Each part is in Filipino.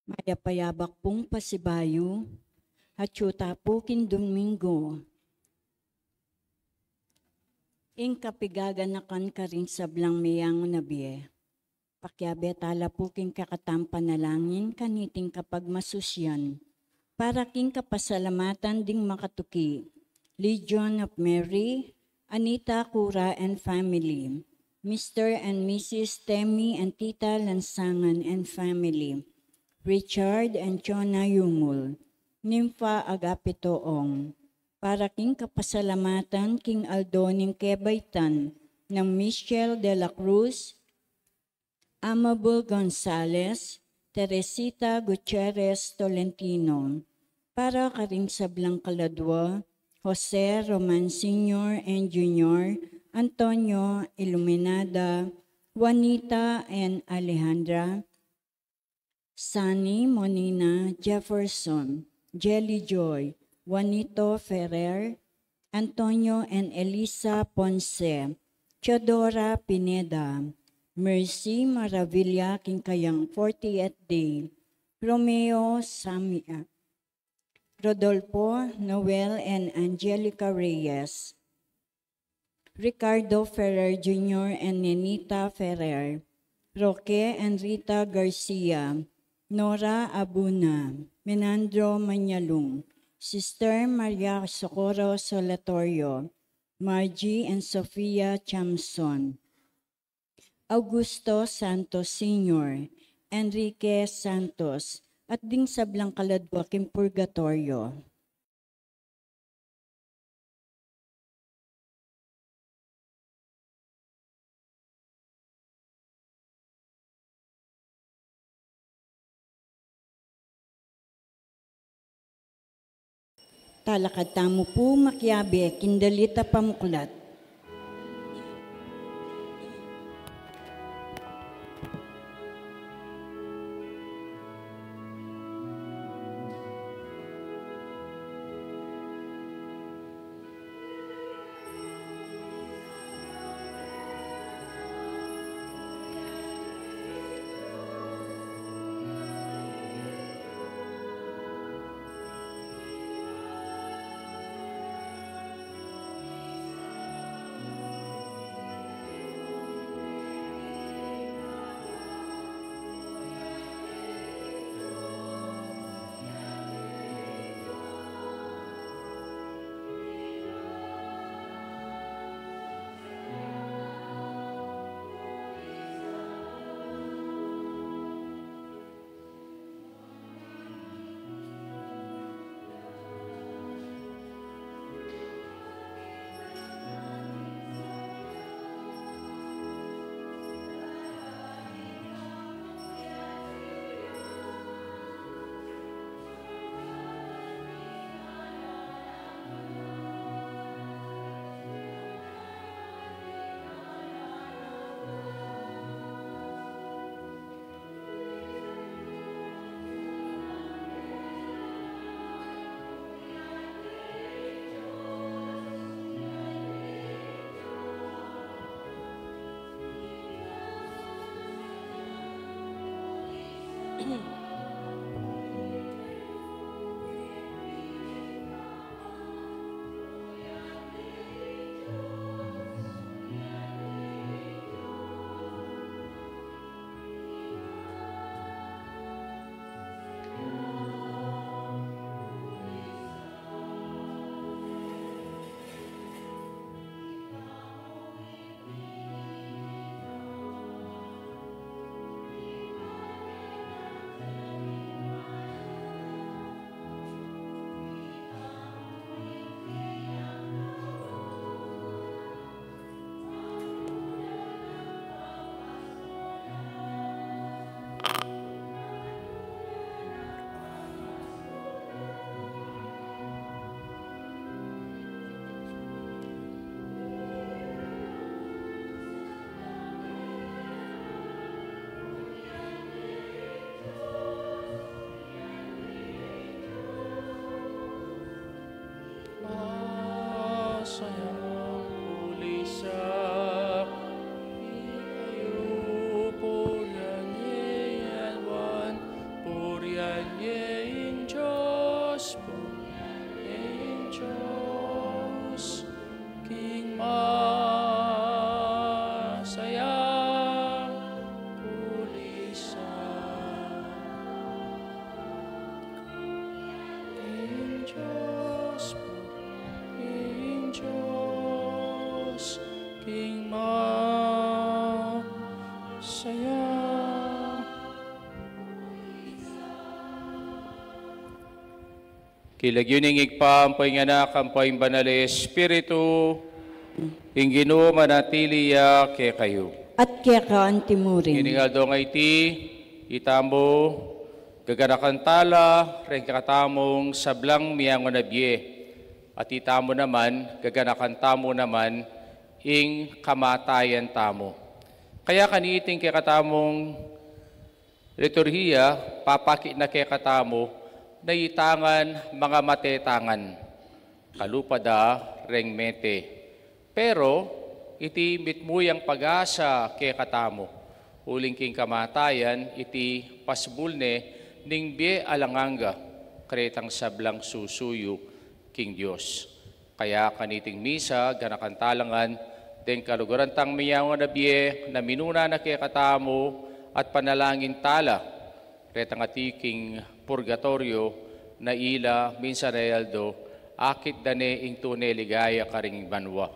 Mayapayabak pong pasibayo, at yuta po kin Domingo. Ing kapigaganakan ka rin sa blang miyang nabiye. Pakyabe tala po king kakatampa na langin kaniting kapag masusyan. Para king kapasalamatan ding makatuki. Legion of Mary, Anita Cura and family. Mr. and Mrs. Temi and Tita Lansangan and family. Richard and Chona Yumul. Nympha Agapitoong. Para king kapasalamatan king Aldoning Kebaytan ng Michelle de la Cruz, Amable Gonzales, Teresita Gutierrez Tolentino. Para karing sa Blancaladwa, Jose Roman Sr. and Jr., Antonio Iluminada, Juanita and Alejandra, Sunny Monina Jefferson, Jelly Joy, Juanito Ferrer, Antonio and Elisa Ponce, Teodora Pineda, Mercy Maravilla Kinkayang 40th Day, Romeo Samia, Rodolfo Noel and Angelica Reyes, Ricardo Ferrer Jr. and Nenita Ferrer, Roque and Rita Garcia, Nora Abuna, Menandro Manyalung, Sister Maria Socorro Solatorio, Margie and Sofia Chamson, Augusto Santos Sr., Enrique Santos, at ding sa Blancaladwa king Purgatorio. Talakad tamo po makyabe, kindalita pamuklat. Kilagyuningig pa ang anak, ang banal Espiritu, Ginoo manatiliya ke kayo. At kaya ka ang timurin. Iningal dong iti, itamo, gaganakan tala, ren kakatamong sablang miyangon na biye. At itamo naman, gaganakan tamo naman, ing kamatayan tamo. Kaya kaniting kakatamong liturhiya, papaki na kekatamo, na itangan mga matetangan. Kalupada, reng mete. Pero, iti mitmuyang pag-asa kekatamo. Uling king kamatayan, iti pasbulne, ning bie alanganga, kretang sablang susuyo, king Diyos. Kaya kaniting misa, ganakantalangan, den kaluguran tang miyangon na bie, na minuna na kekatamo, at panalangin tala, kretang atiking purgatorio, na ila, minsan realdo, akit dane ing tunay ligaya karing banwa,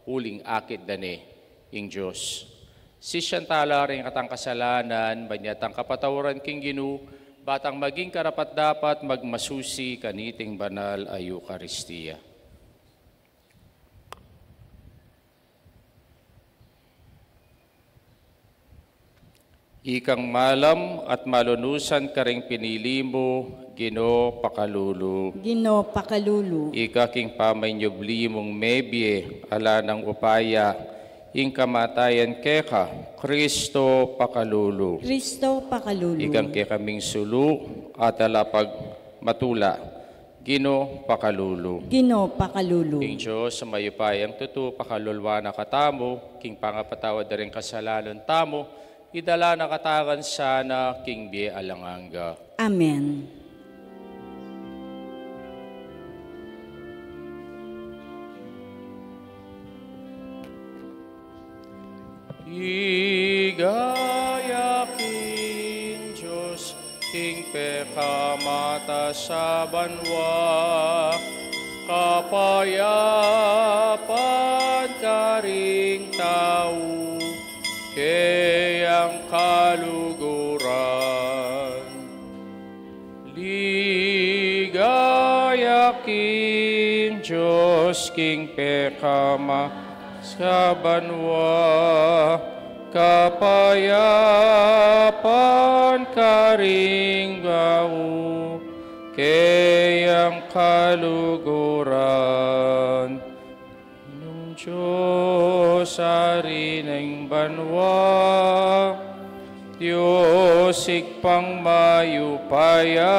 uling akit dane ing Diyos. Sisyantala rin katang kasalanan, banyatang kapatawaran king Ginoo, batang maging karapat dapat magmasusi kaniting banal a Eucharistia. Ikang malam at malunusan karing pinili mo, Ginoo pakalulu. Ginoo pakalulu. Ika king pamainyubli mong mebye, ala ng upaya, ing kamatayan keka, Kristo pakalulu. Kristo pakalulu. Ikang kekaming sulu at alapag matula, Ginoo pakalulu. Ginoo pakalulu. King Diyos sa mayupayang tutu, pakalulwa na katamo, king pangapatawad na rin kasalanan tamo, idala na katagan sana, king bie alanganga. Amen. Igaya king Diyos, king pekamata sa banwa, kapayapan karing tao, kayang kaluguran. Ligaya king Diyos, king pekamata sa banwa, kapayapan karing gao, kayang kaluguran. Nung Diyos ari ng banwa, Diyos ikpang mayupaya,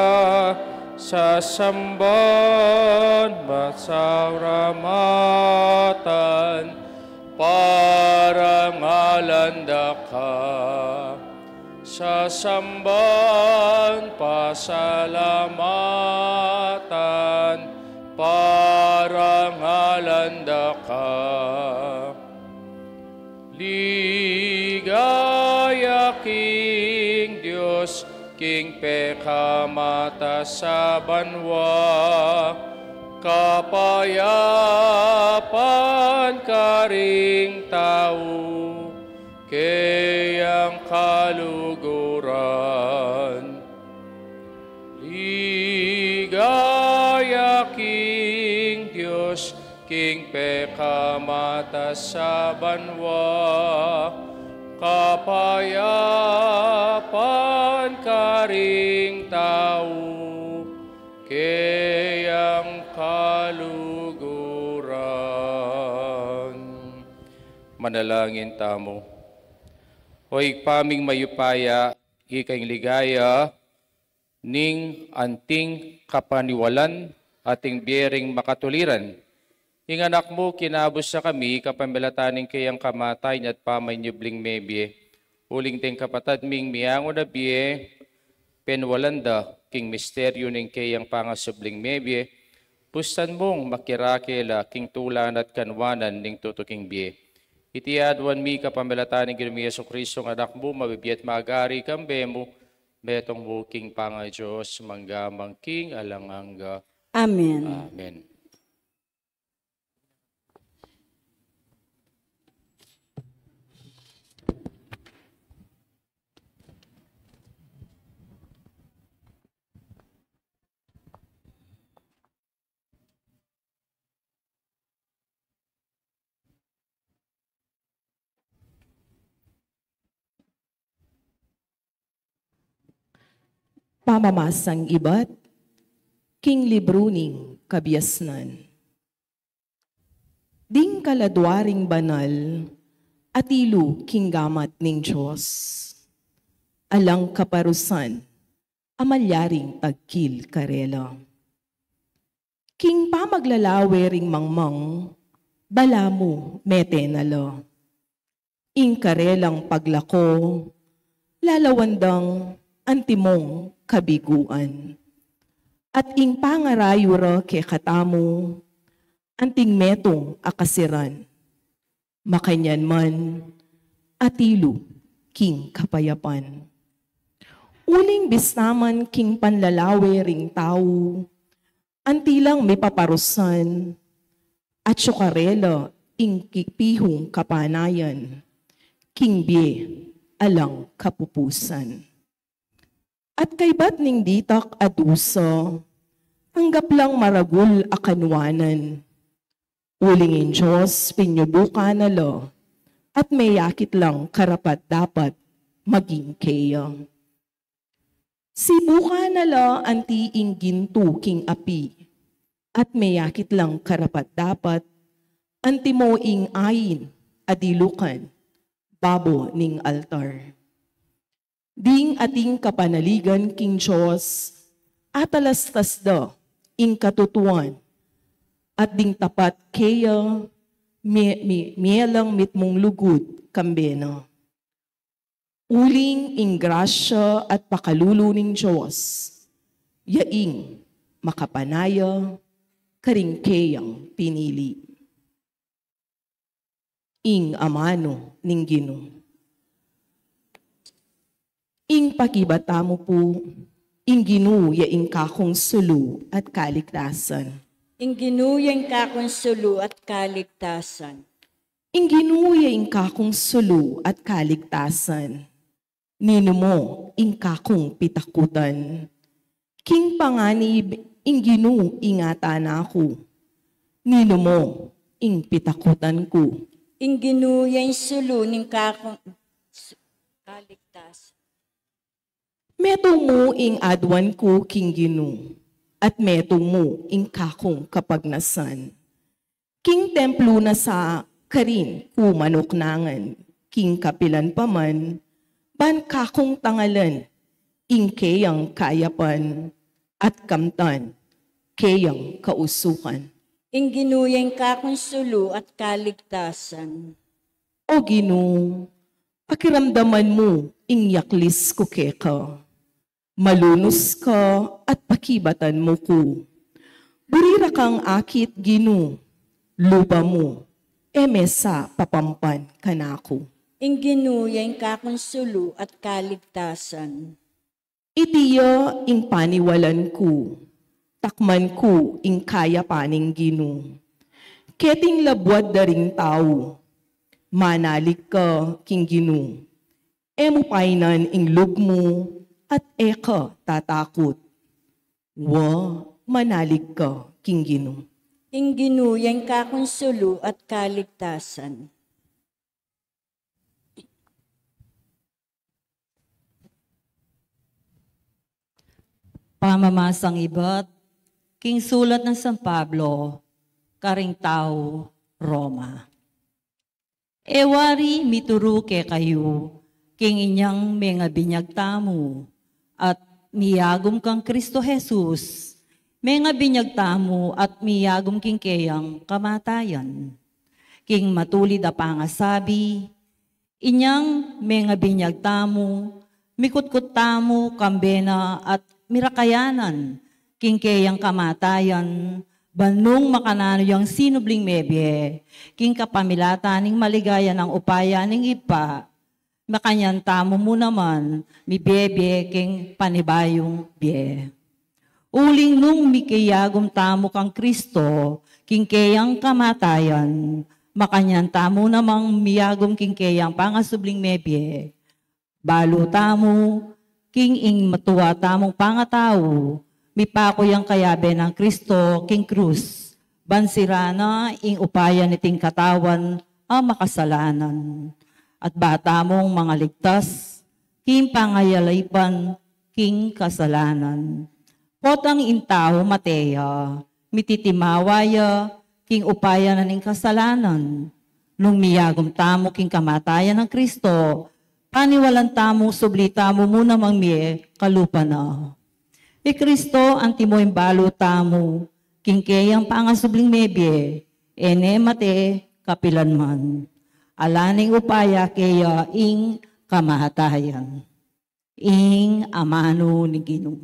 sa samban masauramatan, parangalanda ka. Sa samban pasalamatan, parangalanda ka. Ligaya king Diyos, king pekamata sa banwa, kapayapan karing tao, kayang kaluguran. Ligaya king Diyos, king pekamata sa banwa, kapayapan karing tao, kayang kaluguran. Manalangin tamo. Hoy paming mayupaya, ikang ligaya, ning anting kapaniwalan, ating biyering makatuliran. Ing anak mo, kinabos sa kami, kapamilataning kayang kamatay at pamainyubling mebye. Uling ting kapatad ming miyango na biye, penwalanda, king misteryo ning kayang pangasubling mebye, pustan mong makirakela, king tulan at kanwanan ning tutuking biye. Itiadwan mi kapamilataning Ginoong Jesucristo, anak mo, mabibiyat magari kambe mo, betong mo, king panga Diyos, manggamang king alanganga. Amen. Amen. Pamamasang iba't king libruning kabiasnan. Ding kaladwaring banal, atilo king gamat ning Diyos. Alang kaparusan, amalyaring tagkil karela. King pamaglalawering mangmang, balamo mete nalo. Ing karelang paglako, lalawandang antimong kabiguan. At ing pangarayura ke katamo, anting metong akasiran. Makanyan man, atilo king kapayapan. Uling bisnaman king panlalawe ring tao, antilang may paparusan, at syukarela ing kipihong kapanayan, king bie alang kapupusan. At kaybat ning ditak adusa, tanggap lang maragul akanwanan. Ulingin Diyos pinyubuka na lo, at may yakit lang karapat dapat maging kaya. Sibuka na lo anti ing ginto king api, at may yakit lang karapat dapat, anti mo ing ayin, adilukan, babo ning altar. Ding ating kapanaligan king Diyos, atalastas da ing katutuan, at ding tapat kaya mielang mitmong lugod kambena. Uling ing grasya at pakalulo ning Diyos, yaing makapanaya, karingkeyang pinili. Ing amano ning Ginoo. Ing pakibata mo po, ing Ginoo yaing kakong sulu at kaligtasan. Ing Ginoo yaing kakong sulu at kaligtasan. Ing Ginoo yaing kakong sulu at kaligtasan. Nino mo ing kakong pitakutan. King panganib ing Ginoo ingatan ako. Nino mo ing pitakutan ko. Ing Ginoo yaing sulu ning kakong kaligtasan. Meto mo ing adwan ko king Ginoo, at meto mo ing kakong kapagnasan. King templo na sa karin ku manuknangan, king kapilan paman, ban kakong tangalan, ing kayang kayapan, at kamtan, kayang kausukan. Ing Ginoo yaing kakong sulu at kaligtasan. O Ginoo, pakiramdaman mo ing yaklis ko keka. Malunos ka at pakibatan mo ko. Burira kang akit Ginoo, lupa mo, emesa papampan kanako. Ing Ginoo yaing kakong sulu at kaligtasan. Itiya ing paniwalan ko, takman ko ing kaya paning Ginoo. Keting labwad daring tao, manalik ka king Ginoo. Emo painan ing lugmo, at eka tatakot. Wa manalig ka king Ginoo. Ing Ginoo yaing kakong sulu at kaligtasan. Pamamasang iba't king sulat ng San Pablo, karing tao, Roma. Ewari mituruke kayo, king inyang mga binyag tamo, at miyagom kang Kristo Jesus, mga binyag tamo at miyagom king kayang kamatayan. King matulid a pangasabi, inyang mga binyag tamo, mikutkut tamo kambena at mirakayanan, king kayang kamatayan, banong makanano yung sinubling mebye, king kapamilata ning maligaya ng upaya ning ipa, makanyan tamo mo naman, mi bebe king panibayong bie. Uling nung mikiyagom tamo kang Kristo, king kayang kamatayan, makanyan tamo namang miyagom king kayang pangasubling mebye. Balo tamo, king ing matuwa tamong pangatao, mipako yang kayabe ng Kristo, king krus, bansirana ing upaya niting katawan ang makasalanan. At bata mong mga ligtas, king pangayalaypan, king kasalanan. Potang intao Matea, mititimawaya, king upaya na ning kasalanan. Nung miyagom tamo king kamatayan ng Kristo, paniwalan tamo sublita mo muna mangmie kalupa na. E Kristo antimo imbalo tamo, king kayang pangasubling mebye, ene mate kapilanman. Alaning upaya kaya ing kamatayan. Ing amano ni Ginoo.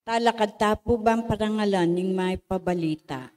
Talakad tapo bang parangalan ning may pabalita?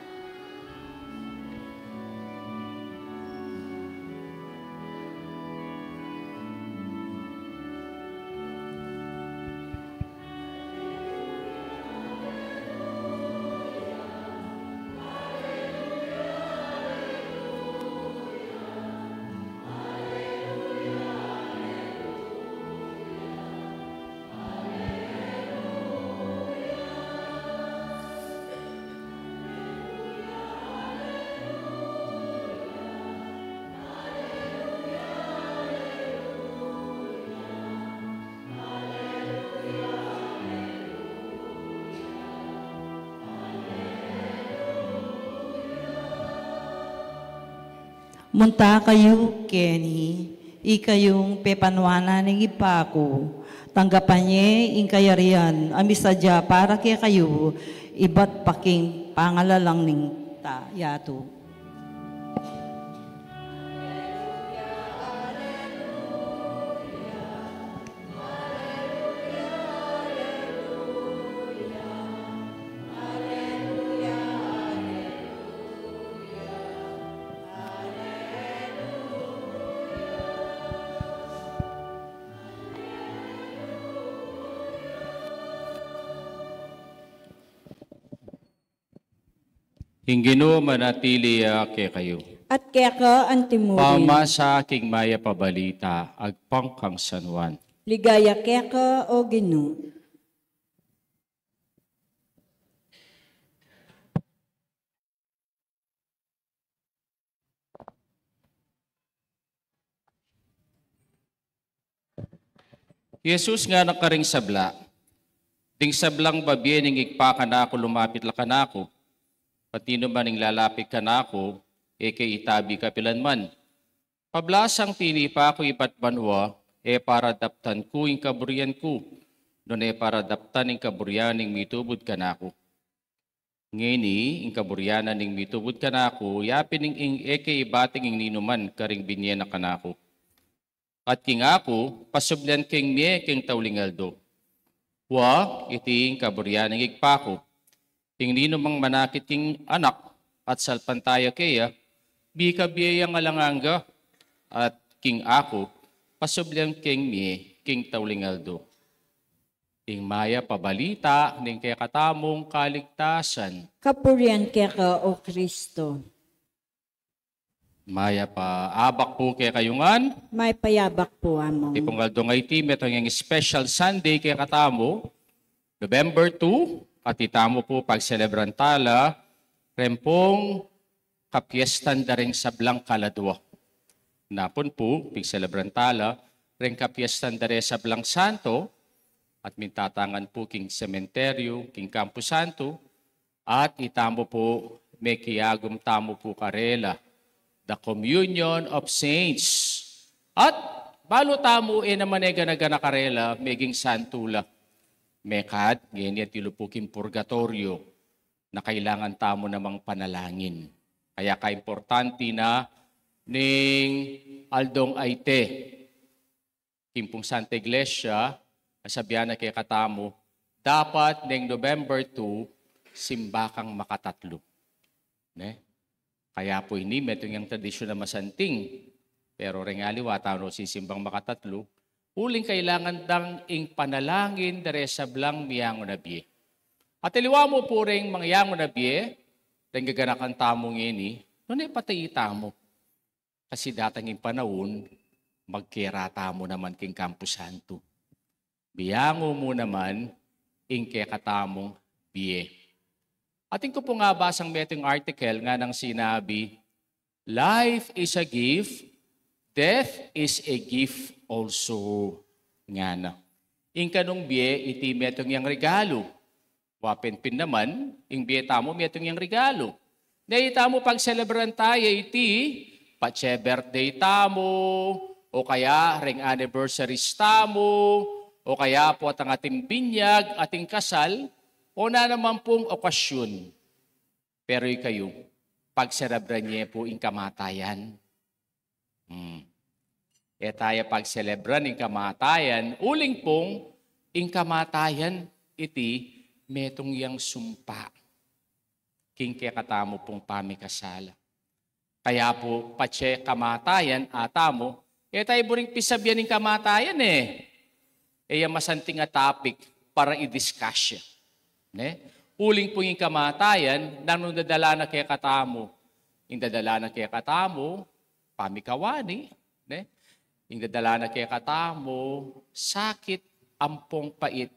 Munta kayo, Kenny, ikayong pepanwana ng ipako. Tanggapan niya ing kayarian, amisadya para kaya kayo, iba't paking pangalalang ning yato. Hinggino manatili ke kayo. At kaya ka antimurin. Pama sa aking maya pabalita, agpang kang San Juan. Ligaya kaya ka o Ginoo. Jesus nga nakaring sabla. Ting sablang babye ning igpa na ako lumapit la kanako. Pati naman ning lalapit kanako, kay itabi kapilan man. Pablasang tinipa ko iba't banwa, para daptan ko ing kaburian ko. Doon para daptan ing kaburian ning mitubod kanako. Ngini, ing kaburianan ning mitubod kanako, yapin ing ibating ing ninuman karing binyen na kanako. At king ako, pasublan king miye king tawlingaldo. Wa, iti ing kaburian ning igpako. King ninumang manakit king anak at salpantaya kaya, bika biyayang alanganga at king ako, pasublan king miye king tawlingaldo. Ing maya pabalita ning kaya katamong kaligtasan. Kapurian kaya ka o Kristo. Maya pa abak po kaya kayungan. May payabak po among. Tipong galdo nga itim, ito yung special Sunday kaya katamo, November 2, at itamo po pagselebran tala, rempong kapiestan da rin sablang kaladwa. Napon po, pagselebran tala, rin kapiestan da rin sablang santo, at mintatangan po king sementeryo, king Campo Santo, at itamo po, may kiyagom tamo po karela, the Communion of Saints. At balo tamo naman ganaga karela, meging santula. Mekad, ganyan tilupukin purgatorio na kailangan tamo namang panalangin. Kaya ka-importante na ning Aldong Aite, Kimpong Santa Iglesia, nasabihan na kay katamo, dapat ning November 2, simbakang makatatlo. Ne? Kaya po ini, meto yung tradisyon na masanting, pero rengali wata no sisimbang makatatlo, uling kailangan dang ing panalangin dare sa blang miyango na biye. At iliwa mo po rin mga yango na biye, rin gaganakan tamong ini, noon patay tamo. Kasi datang yung panahon, magkirata mo naman king Campo Santo. Biyango mo naman, ing kaya katamong biye. Ating ko po nga basang metong article nga nang sinabi, life is a gift, death is a gift also. Nga na. Kanong biye, iti metong yang regalo. Wapenpin naman, biye tamo metong yang regalo. Naita mo pag celebran tayo, iti, patse birthday tamo, o kaya ring anniversaries tamo, o kaya po at ang ating binyag, ating kasal, o na naman pong okasyon. Pero kayo, pag celebran niya po kamatayan. Tayo pag celebran kamatayan, uling pong kamatayan iti metong yang sumpa. King kaya katamo pong pamikasala. Kaya po, patse kamatayan, atamo, tayo buring pisabyan ng kamatayan yung masanting a topic para i-discuss. Uling po yung kamatayan, nang dadala na kaya katamo. Yung dadala na kaya katamo, pamikawani. Yung dadala na kaya katamo, sakit, ampong pait.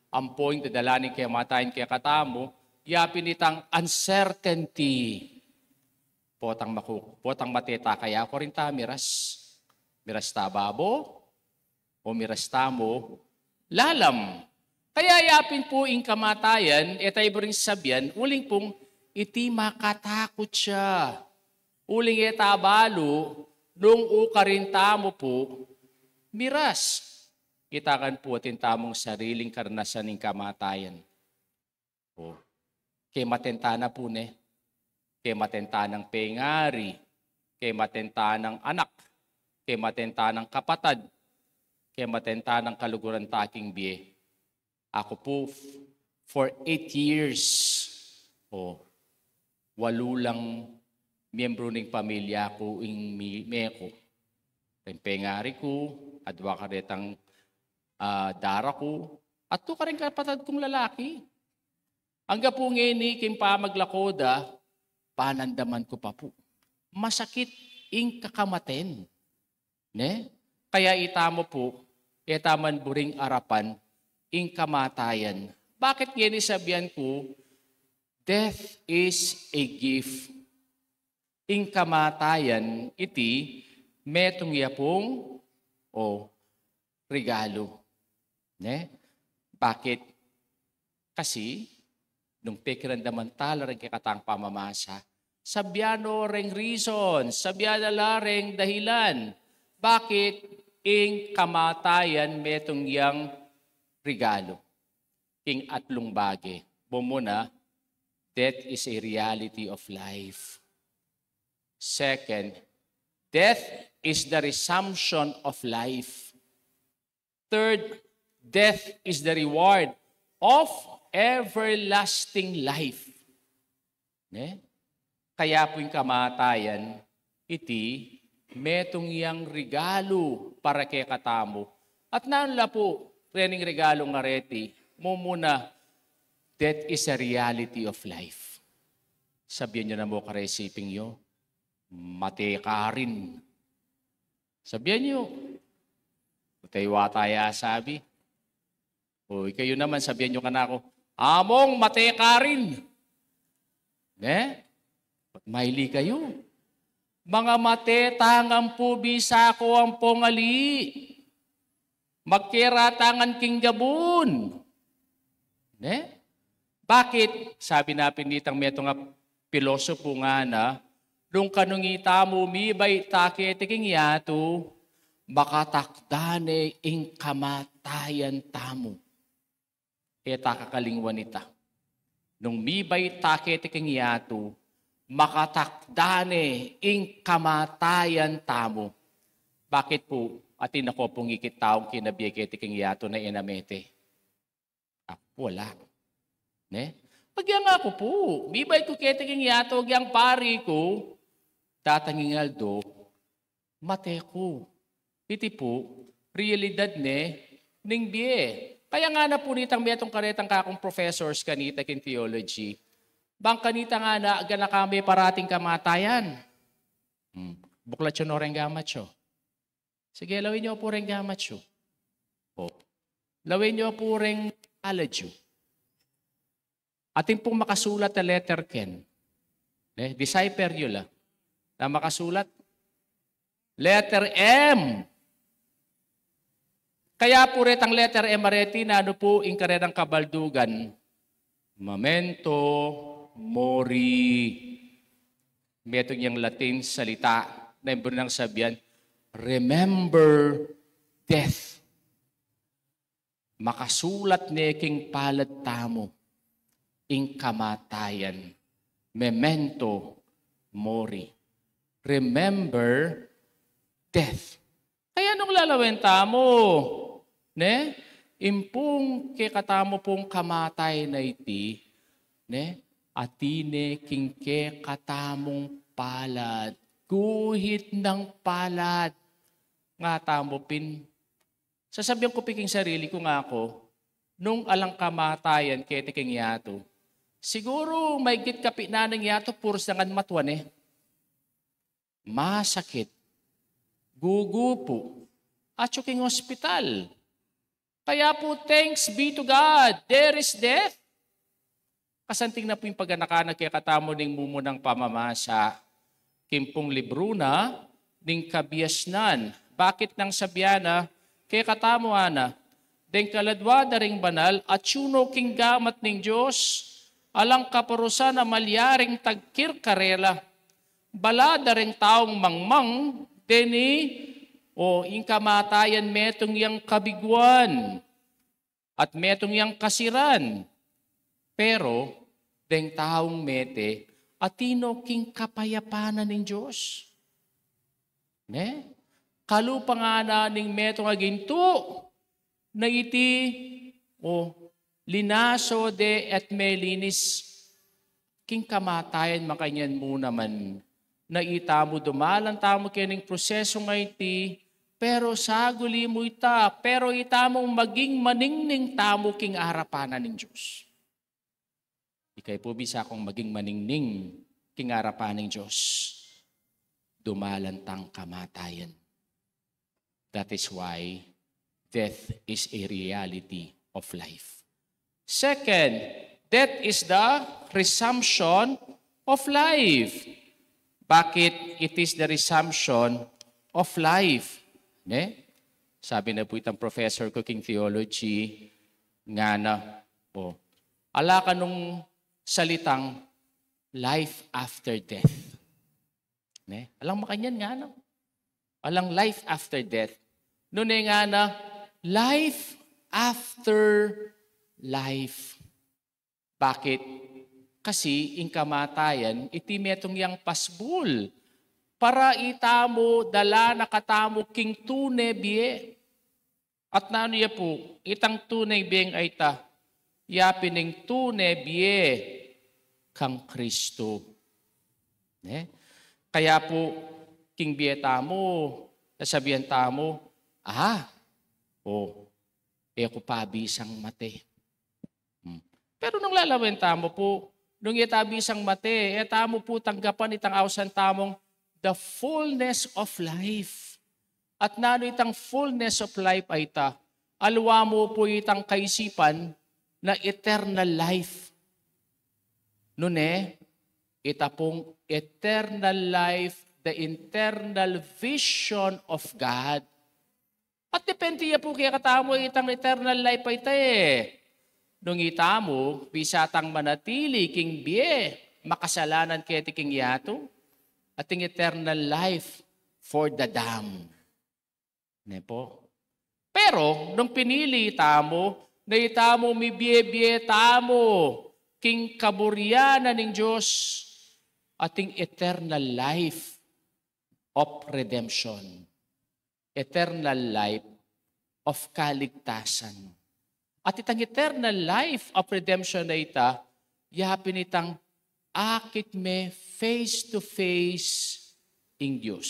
Ampong dadala ni kaya matayin kaya katamo, yapin itang uncertainty. Potang mateta kaya ko rin ta miras. Miras ta babo o miras ta mo lalam. Kaya yapin po in kamatayan, tayo rin sabyan, uling pong iti makatakot siya. Uling etabalo, nung ukarin tamo po, miras. Kitakan po atin tamong sariling karnasan ng kamatayan. Kay matenta na po kay matenta ng pengari, kay matenta ng anak, kay matenta ng kapatad, kay matenta ng kaluguran taking biye. Ako po, for 8 years, 8 lang miyembro ng pamilya ko meko. Pengari ko, adwa karetang dara ko, at to ka rin kapatid kong lalaki. Hangga po ngayon kim pa maglakoda, panandaman ko pa po. Masakit kakamaten. Kaya itamo po, itaman buring arapan, kamatayan. Bakit ngayon sabihan ko, death is a gift. Kamatayan, iti, metong yapong, regalo. Bakit? Kasi, nung pekirandaman tala rin kikatang pamamasa, sabyano ring reason, sabyano la ring dahilan. Bakit kamatayan metong yang regalo? Atlong bagay. Bumuna, death is a reality of life. Second, death is the resumption of life. Third, death is the reward of everlasting life. Kaya po yung kamatayan, iti, metong yang regalo para kay katamo. At naanla po, rening regalo nga reti, muna, death is a reality of life. Sabihin nyo na mo karesiping nyo, matekarin. Sabihin nyo, tayo sabi. Kayo naman, sabihin nyo ka na ako, among matekarin. Maili kayo. Mga matetangan po bisa ko ang pongali. Magkiratangan king gabun. Bakit? Sabi na pinitang meto nga pilosopo nga na, nung kanungita mo, mibay taketiking yato, makatakdane ing kamatayan tamo. Kakalingwan ita. Nung mibay taketiking yato, makatakdane ing kamatayan tamo. Bakit po? Atin ako pong ikitaong kinabiyeketiking yato na inamete. Wala. Pagyan ako po, mibay ko ketiking yato, gyang pari ko, tatangingaldo, mate ko. Iti po, realidad ning biye. Kaya nga na po nitang metong karetang kakong professors kanita kin theology. Bang kanita nga na gana kami parating kamatayan. Buklat yun o rin gamat yun. Sige, lawin nyo po rin gamat yun. Lawin nyo po rin college yun. Ating pong makasulat na letter ken. Decipher yun lang. Na makasulat. Letter M. Kaya po rin ang letter M areti na ano po in karerang kabaldugan. Memento mori. Metong yung Latin salita na yung nang sabihan, remember death. Makasulat ni king palad tamo ing kamatayan. Memento mori. Remember death. Kaya nung lalawenta mo, ne? Impung katamo pong kamatay na iti, ne? Atine kingke katamong palad. Guhit ng palad. Nga tamo pin. Sasabihan ko piking sarili ko nga ako, nung alang kamatayan kete king yato, siguro may git kapi na ng yato puros nangan matuan eh. Masakit. Gugupo. At king hospital. Kaya po, thanks be to God, there is death. Kasanting na po yung paganakanag kaya katamo ning mumunang pamamasa. Kimpong libruna, ning kabiasnan. Bakit nang sabiana, kaya katamo ana, deng kaladwa da ring banal, at yuno king gamat ning Diyos, alang kaparusa na malyaring tagkir karela, balada ring taong mangmang, deni, o ing kamatayan metong yang kabiguan, at metong yang kasiran, pero, deng taong mete, atino king kapayapanan ng Diyos. Ne? Kalupangana ning metong aginto, na iti, o linaso de et melinis, king kamatayan makanyan mo naman, na itamo dumalan tamo kining proseso nga iti, pero saguli mo ita, pero itamong maging maningning tamo king arapanan ng Diyos. Ikay po bisa kong maging maningning king arapanan ng Diyos. Dumalantang kamatayan. That is why death is a reality of life. Second, death is the resumption of life. Bakit it is the resumption of life? Ne? Sabi na po itang professor ko king theology, nga na, ala ka nung salitang life after death. Ne? Alang makanyan nga na. Alang life after death. Noon nga na, life after life. Bakit? Kasi ing kamatayan, iti metong yang pasbul. Para itamo, dala nakatamo king tune biye. At nano ya po, itang tunay biyeng ay ta, yapining tune biye kang Kristo. Ne? Kaya po, king biye tamo, nasabihan tamo, eko pabisang mate. Pero nung lalawin tamo po, nung itabisang mate, tamo po tanggapan itang awsan tamong the fullness of life. At nano itang fullness of life ay ta, alwa mo po itang kaisipan na eternal life. Nune, ita pong eternal life, the internal vision of God. At depende ya po kaya katamo itang eternal life ay ta eh. Nung itamo, bisatang manatili king biye, makasalanan kaya tiking yato, at ting eternal life for the damned. Ne po? Pero, nung pinili tamo, na itamo mi biye-biye tamo, king kaburyanan ng Diyos, ating eternal life of redemption. Eternal life of kaligtasan. At itang eternal life of redemption na ita, yapin itang akit me face to face in Diyos.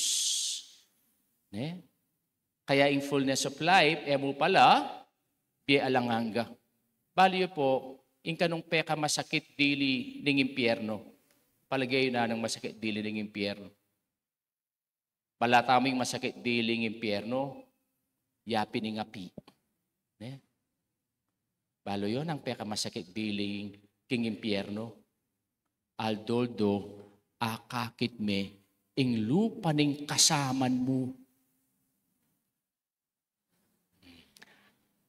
Ne? Kaya in fullness of life, mo pala, biye alanganga. Baliyo po, in kanong peka masakit dili ng impyerno. Palagay na ng masakit dili ng impyerno. Balataming masakit dili ng impyerno, yapin ng api. Ne? Balo yun ang peka masakit diling king impyerno. Aldoldo, akakit me, ing lupa ning kasaman mo.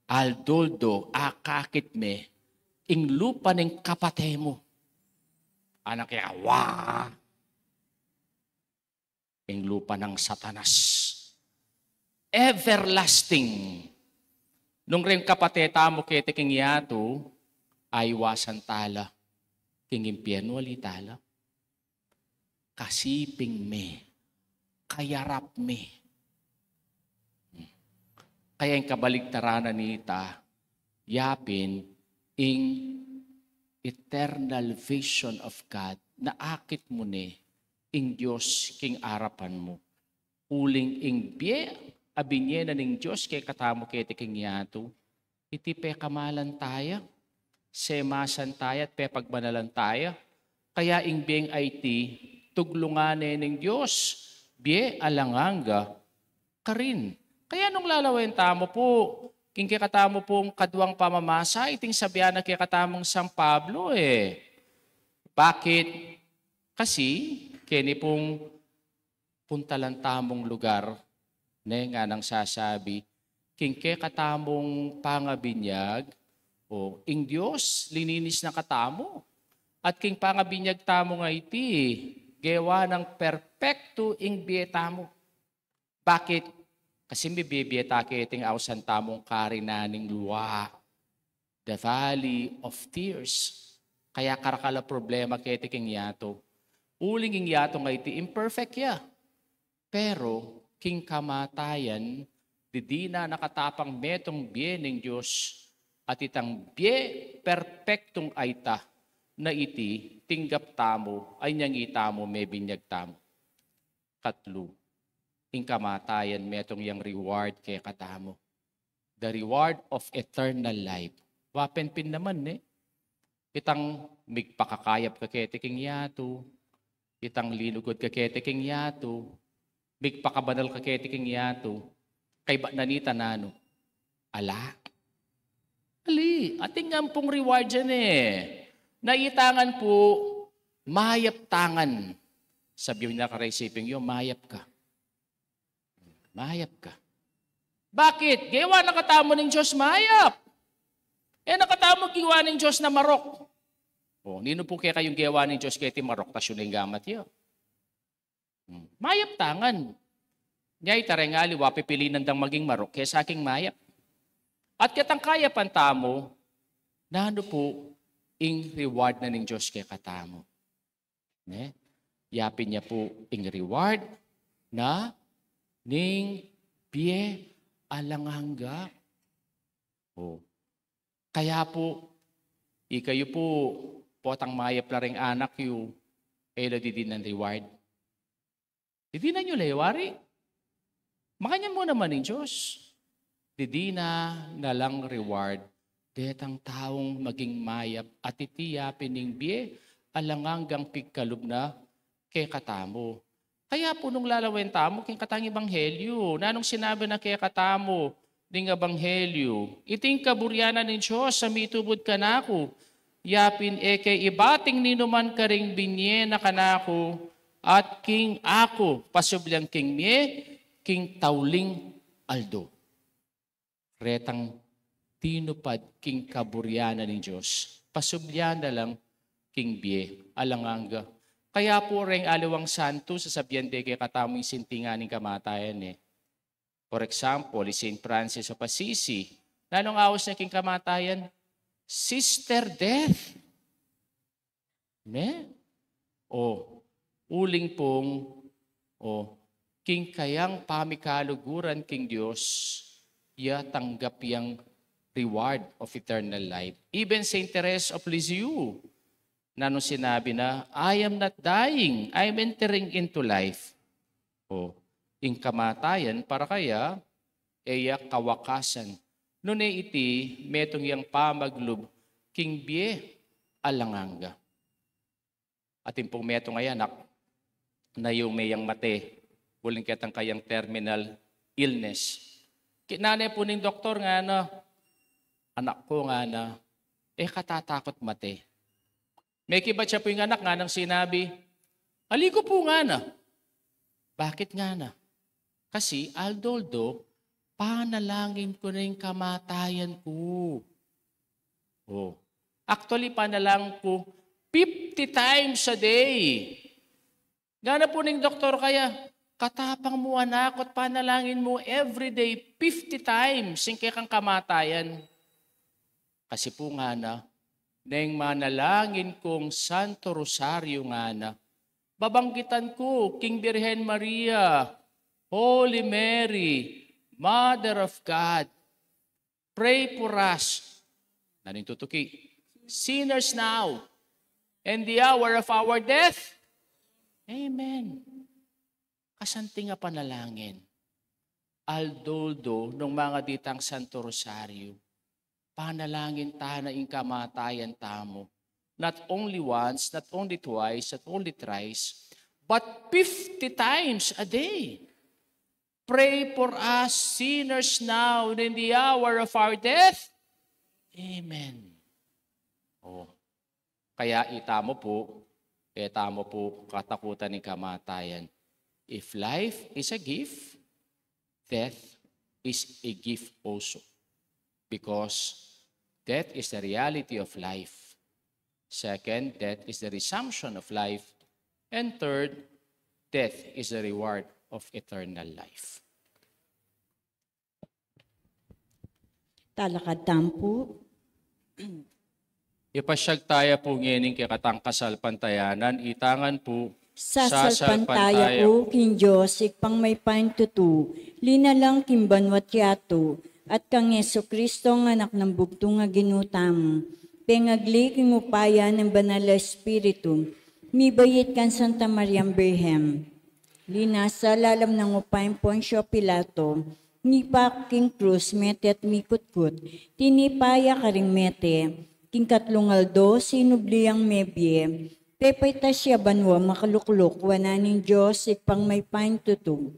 aldoldo akakit me, ing lupa ng kapate mo. Anak kaya, ing lupa ng Satanas. Everlasting. Nung rin kapateta mo kete king yato, ay wasan tala. King impyerno alitala. Kasiping me. Kayarap me. Kaya yung kabaligtaranan nita, yapin, ing eternal vision of God, na akit mo ni, ing Diyos king arapan mo. Uling ing biye, abinye na ning Diyos, kay katamo kete king yato, iti pe kamalan tayo, semasan tayo at pe pagbanalan tayo, kaya ing biyeng IT, tuglungane ning Diyos, biye alanganga, karin. Kaya nung lalawin tamo po, king katamo pong kadwang pamamasa, iting sabihan na katamong San Pablo eh. Bakit? Kasi, kini pong puntalan tamong lugar, nga nang sasabi, king katamong pangabinyag, o ing Diyos, lininis na katamo. At king pangabinyag tamo nga iti, gewa ng perpekto ing bietamo. Bakit? Kasi may bibiyata kiting ausan tamong karinaning luwa. The valley of tears. Kaya karakala problema kiting yato. Uling ing yato nga iti imperfect ya. Pero king kamatayan, di na nakatapang metong biye ng Diyos at itang biye perpektong aita na iti tinggap tamo ay niyang itamo may binyag tamo. Katlo. Ing kamatayan metong yang reward kay katamo. The reward of eternal life. Wapenpin naman eh. Itang migpakakayap kaketiking yato. Itang linugod kaketiking yato. Migpakabanal kaketiking yato. Kay ba nanita nano? Ala. Ali. Ating ngampong reward dyan eh. Naitangan po, mayap tangan. Sabi na karesiping yun, mayap ka. Mayap ka. Bakit? Gawa nakatamo ng Diyos mayap. Nakatamo gawa ng Diyos na marok. Nino po kaya kayong gawa ng Diyos kaya ti marok, tas yun ang gamat yun. Mayap tangan. Nyay tarengali, wapipilinan dang maging marok, kaya sa aking mayap. At kitang kaya pantamo, na ano po, ing reward na ng Diyos kaya katamo. Yapin niya po ing reward na ning biye alanganga. Kaya po, ikayo po, potang mayap na rin anak yu, didin ng reward. Didin na nyo lewari. Makanyan mo naman ng Diyos. Didin na lang reward. Detang taong maging mayap at itiyapin ng biye alangangang pigkalub na kay katamo. Kaya po nung lalawin tamo, king katang ebanghelyo. Nanong sinabi na kaya katamo, ning ebanghelyo, iting kaburyanan ng Diyos sa mitubod ka na ako. Yapin kay ibating ninuman ka ring binye na kanako, at king ako, pasubyang king mie, king tauling aldo. Retang tinupad king kaburyanan ng Diyos. Pasubyan na lang king bie, alanganga. Kaya po rin aliwang santo sa sabihan de kay katamoy sintingan ng kamatayan eh. For example, St. Francis of Assisi, nanong awas na king kamatayan? Sister death. Uling pong, king kayang pamikaluguran king Diyos, ya tanggap yang reward of eternal life. Even St. Therese of Lisieux, nanong sinabi na, I am not dying, I am entering into life. Ing kamatayan, para kaya, kawakasan. Nune iti, metong yang pamaglub, king bie, alanganga. At pong metong ay anak, na yung mayang mate, huling kitang kayang terminal illness. Kinanay po ng doktor nga na, anak ko nga na, katatakot mate. May kibat siya po yung anak nga nang sinabi, aligo po nga na. Bakit nga na? Kasi aldoldo, panalangin ko na yung kamatayan ko. Oh. Actually, panalangin ko 50 times a day. Gana po ng doktor kaya, katapang mo anak at panalangin mo every day 50 times singke kang kamatayan. Kasi po nga na, nang manalangin kong Santo Rosario nga na, babanggitan ko, King Birhen Maria, Holy Mary, Mother of God, pray for us. Nanin tutuki, sinners now, and the hour of our death. Amen. Kasanti nga panalangin. Aldoldo ng mga ditang Santo Rosario, panalangin ta na ing kamatayan tamo. Not only once, not only twice, not only thrice, but 50 times a day. Pray for us sinners now and in the hour of our death. Amen. Oh. Kaya itamo po katakutan ng kamatayan. If life is a gift, death is a gift also. Because death is the reality of life. Second, death is the resumption of life. And third, death is the reward of eternal life. Talakad tampo. Ipasyag tayo po ngayon kay katangkasal pantayanan, itangan po Sasalpantaya ko king Diyos, ikpang may paintutu, linalang kimbanwat yato, at kang Yeso Kristo ng anak ng bugto nga ginutam. Pengagli king upaya ng banal na Espiritu, mibayit kan Santa Mariam Birhem. Linasa lalam ng upayang Poncio Pilato, nipa king krus mete at mikutkut, tinipaya karing mete, king katlungaldo sinubliyang mebye, pepay ta siya banwa makaluklok, wananing Diyos ikpang may paintutu.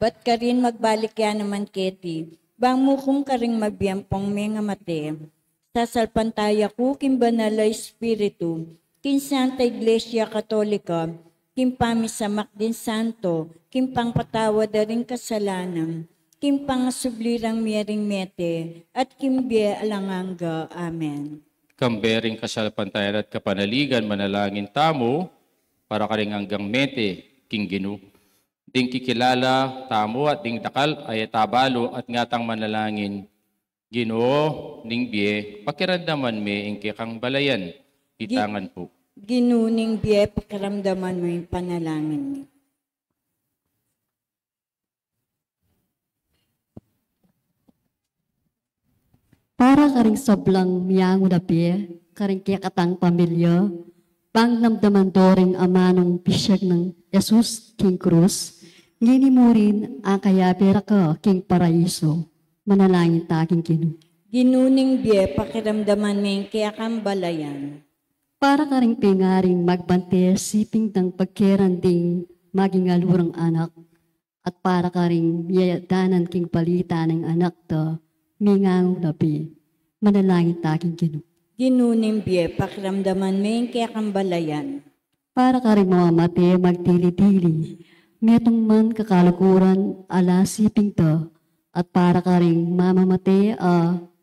Ba't ka rin magbalik yan naman keti, bang mukum ka rin mabiyampong mga mate, sasalpantaya ko king banal na Espiritu, king Santa Iglesia Katolika, king pamisamak din santo, king pangpatawad na rin kasalanan, king pangasublirang miyaring mete, at king biye alanganga. Amen. Kambering kasalpantayan at kapanaligan, manalangin tamo, para karing hanggang mete, king Ginu. Ding kikilala, tamo at ding dakal ay tabalo at ngatang manalangin. Ginoo, ning biye, pakiramdaman me ing kang balayan, itangan po. Ginuning biye, pakiramdaman mo yung panalangin niyo. Para karing sablang miyango na piye, karing kiyakatang pamilya, pang namdaman doring amanong pisyag ng Jesus King Cruz, ngini mo rin ang kaya pera ka King Paraiso, manalangin ta King Ginu. Ginuning biye, pakiramdaman mo yung kayakang balayan. Para karing pingaring magbante siping tang pagkeranding maging alurang anak, at para karing yayadanan King palita ng anak ta, mingang labi, manalangin ta King Ginu. Ginuning biye, pakiramdaman mo yung kayakang balayan. Para ka rin mga mate magdili-dili, metong man kakalukuran ala siping ta, at para ka rin mamamate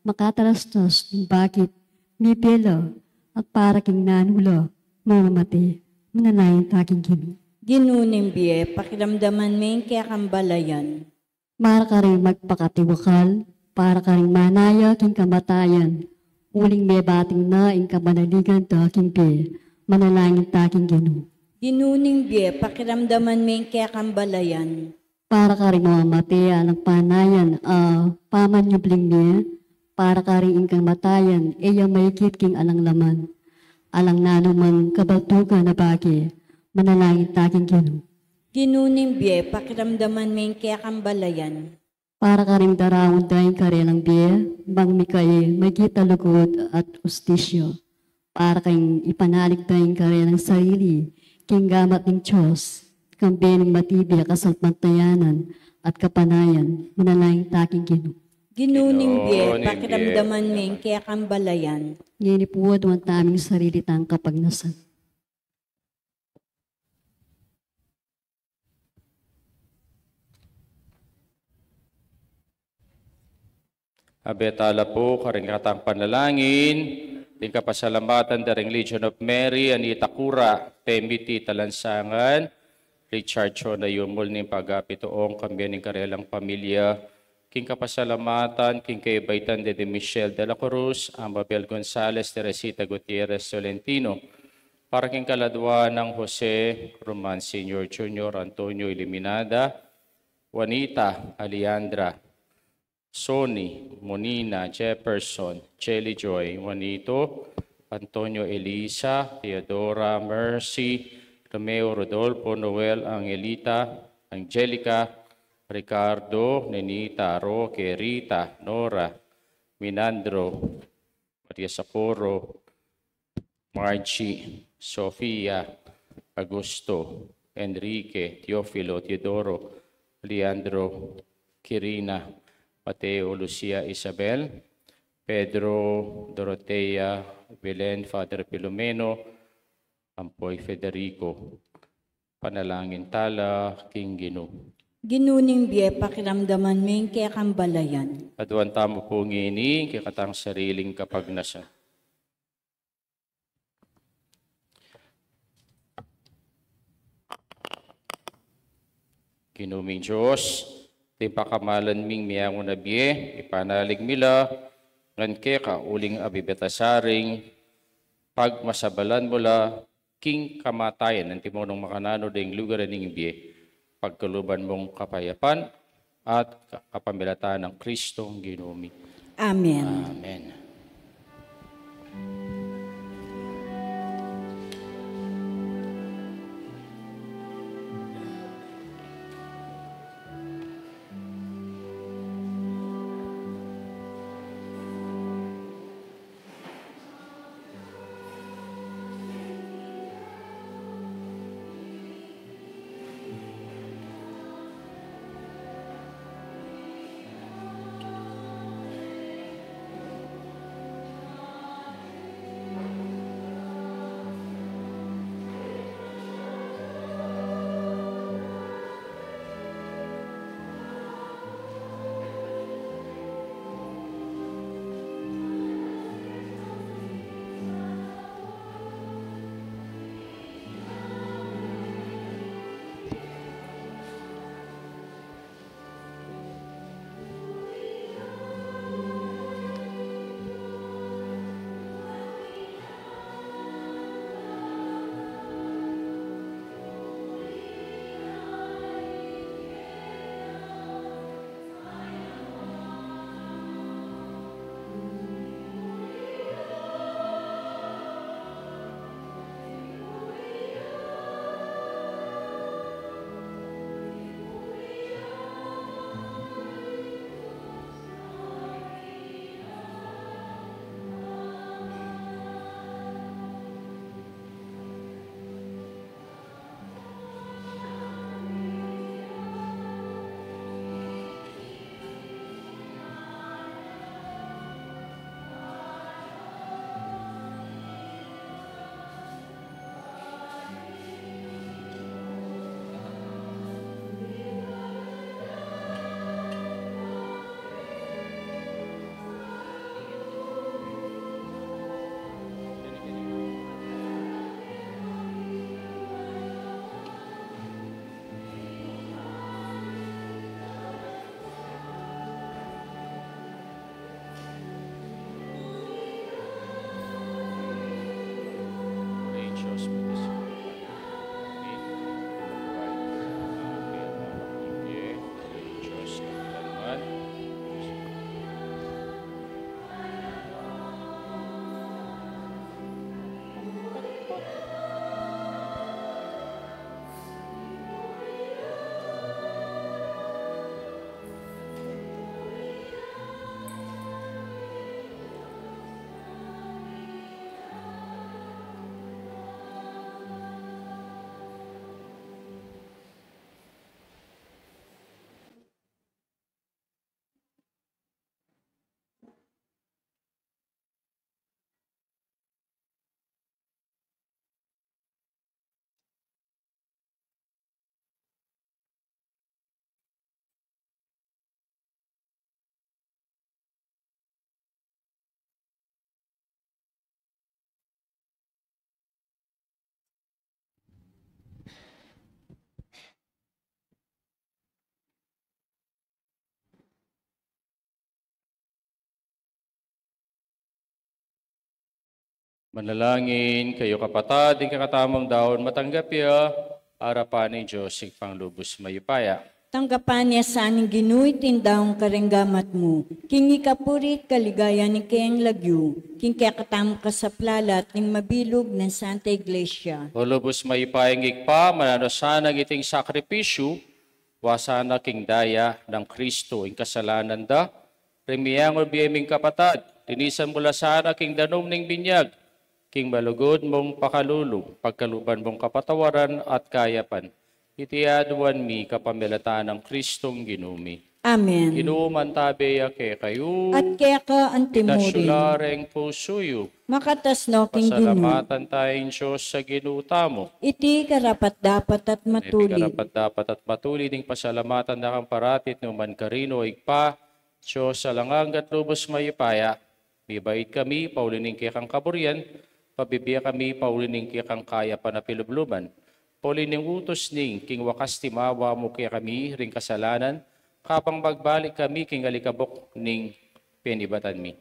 makatalastas ng bakit may pela, at para king nanula, mamamate, manalangin ta King Ginu. Ginuning biye, pakiramdaman mo yung kayakang balayan. Para ka rin magpakatiwakal, para ka rin manaya king kamatayan, uling may bating na ing kabanaligan ta King Pi, manalangin ta King Ginu. Ginuning biye, pakiramdaman mo yung kayakang balayan. Para ka rin mga matea ng panayan, pamanyubling niya, para ka rin ing kamatayan, iya maikit king alang laman, alang nanuman kabaltugan na bagi, manalangin ta King Ginu. Ginuning biye, pakiramdaman mo yung kayakang balayan. Para ka rin darawon dahil karelang biye, bang mikay magkita lugod at ustisyo. Para kayong ipanalig dahil karelang sarili, king gamat ng Diyos, kang bening matibay kasalpantayanan at kapanayan, manalangin ta King Ginu. Ginuning biye, Ginuning biye, pakiramdaman mo yung kayakang balayan. Ngayon ipuwad ang taming sarili tang kapagnasan. Abetala po, karingkatang panalangin, ting kapasalamatan daring Legion of Mary, Anita Cura, Temiti Talansangan, Richard Chona Yumul ng pagapitoong kambiyan ng karelang pamilya, king kapasalamatan, king kaibaitan de Michelle de la Cruz, Amabel Gonzales, Teresita Gutierrez Solentino, para king kaladwa ng Jose Roman Sr. Jr., Antonio Eliminada, Juanita Aliandra, Sonny, Monina, Jefferson, Jelly Joy, Juanito, Antonio Elisa, Theodora, Mercy, Romeo, Rodolfo, Noel, Angelita, Angelica, Ricardo, Nenita, Roque, Rita, Nora, Minandro, Maria Saporo, Margie, Sofia, Augusto, Enrique, Teofilo, Teodoro, Leandro, Kirina, Mateo, Lucia, Isabel, Pedro, Dorotea, Belen, Father Filomeno, Ampoy Federico, Panalangin Tala, King Gino. Ginuning biye pakiramdaman ming kaya kambalayan. Aduan tamo po ngini, kikatang sariling kapagnasan. Ginuming Diyos, ti pakamalan ming miyangon na biye, ipanalig mila, ngan keka uling abibetasaring, pagmasabalan mula, king kamatayan, ng timonong makanano ding lugar ng biye, pagkaluban mong kapayapan, at kapamilatan ng Kristong ginumi. Amen. Amen. Manalangin kayo kapatid, di kakatamang daon matanggapya, arapan ni Diyos, panglubos mayupaya. Tanggapan niya sa aning ginuit tindaong karenggamat mo. King ikapurit kaligaya ni Keng Lagyu. King kakatamo ka sa plalat ning mabilog ng Santa Iglesia. O lubos mayupayang igpa, mananasanang iting sakripisyo, wasana king daya ng Kristo, ing kasalanan da, remiyang o biyeming kapatid, tinisan mula sana king danom ning binyag, king malugod mong pakalulong, pagkaluban mong kapatawaran at kayapan. Itiaduan mi kapamilataan ng Kristong ginumi. Amen. Inuman tabeya ke kayo, At kaya ka antimurin. itasyulareng pusuyo, Makatas no king ginu. pasalamatan tayong Diyos sa ginuta mo. Iti karapat dapat at matulid. Karapat dapat at matuli ding pasalamatan na kang paratit numan karino igpa, Diyos sa langang at lubos mayipaya, bibait kami, paulining kikang kaburian, pabibiya kami, paulining kikang kaya panapilubluban. Paulining utos ning, king wakas timawa mo kaya kami, ring kasalanan, kapang magbalik kami, king alikabok ning penibatan mi.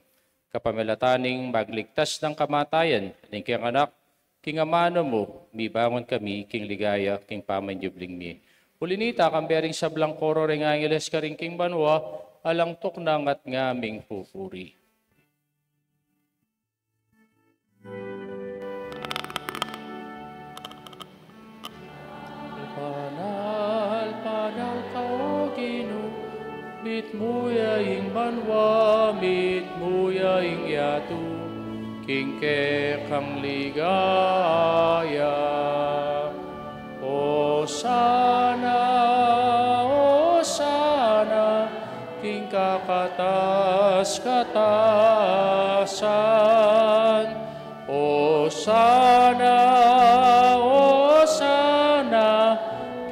Kapamilataning magligtas ng kamatayan, ning kiyang anak, king amano mo, mibangon kami, king ligaya, king pamanjubling mi. Ulinita, kambering sa blangkoro, ring angeles ka ring king banwa, alang tuknang at ngaming pupuri. Panal, panal ka o Ginoo, mit muya ing banwa, mit muya ing yatu, kingke kang ligaya. O sana, king kakatas-katasan. O sana,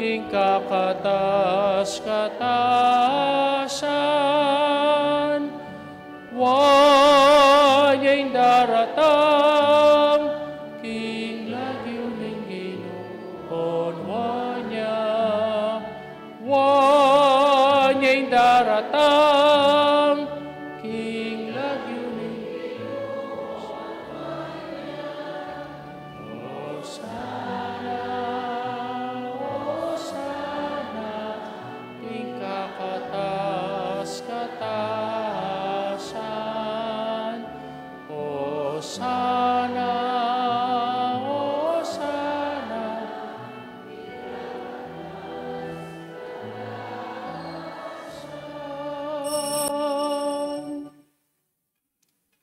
king kakatas-katasan. Wanya'y daratang, king lagyo ning Ginoon wanya. Wanya'y daratang, king lagyo ning Ginoon wanya. O sana, king kakatas-katasan. O sana,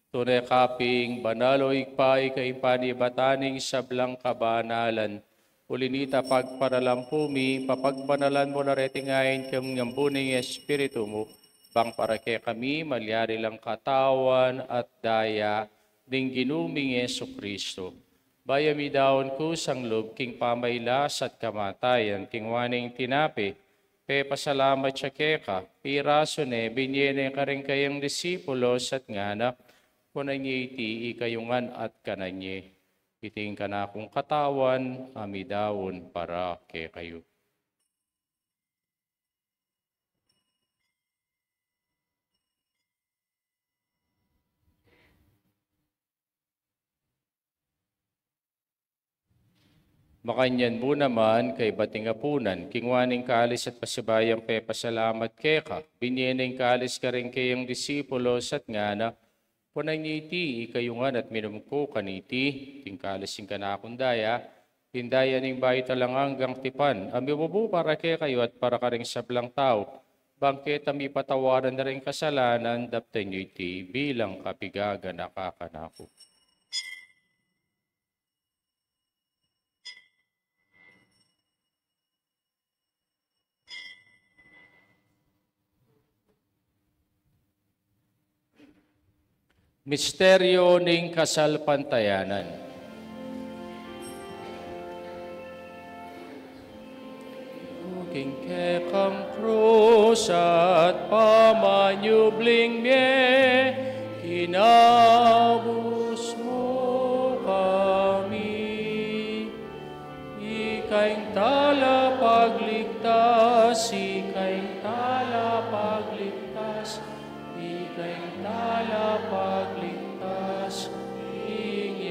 tunay kaping banalo ikpay kay panibataning sablang kabanalan. Ulinita pagparalampumi, papagbanalan mo na retingayin kang nyambuning espiritu mo, bang para kay kami malyari lang katawan at daya, ding ginuming Yesu Kristo. Bayami daon ko sang loob, king pamaylas at kamatayan, king waning tinapi, pe pasalamat siya keka, piraso ne, binyene ka rin kayang disipulos at ngana, kunanye iti ikayungan at kananye. Iting ka na akong katawan, amidawon para kay kayo. Makanyan mo naman kay bating apunan, kingwaning kalis at pasibayang pepasalamat keka, binyeneng kalis ka rin kayang disipulos at ngana, punanyiti, ikayungan at minumko kaniti, tingkalising ka na akong daya, tindaya ning bayi talang hanggang tipan, amibubu para kay kayo at para ka rin sablang tao, bangket ami patawaran na rin kasalanan, dapten nyo iti bilang kapigaga nakakanako. Misteryo ning kasalpantayanan. King kekang krus at pamanyubling mye, kinabus mo kami. Ikaing tala pagligtas, ikaing tala pagligtas, ikaing tala pagligtas, ing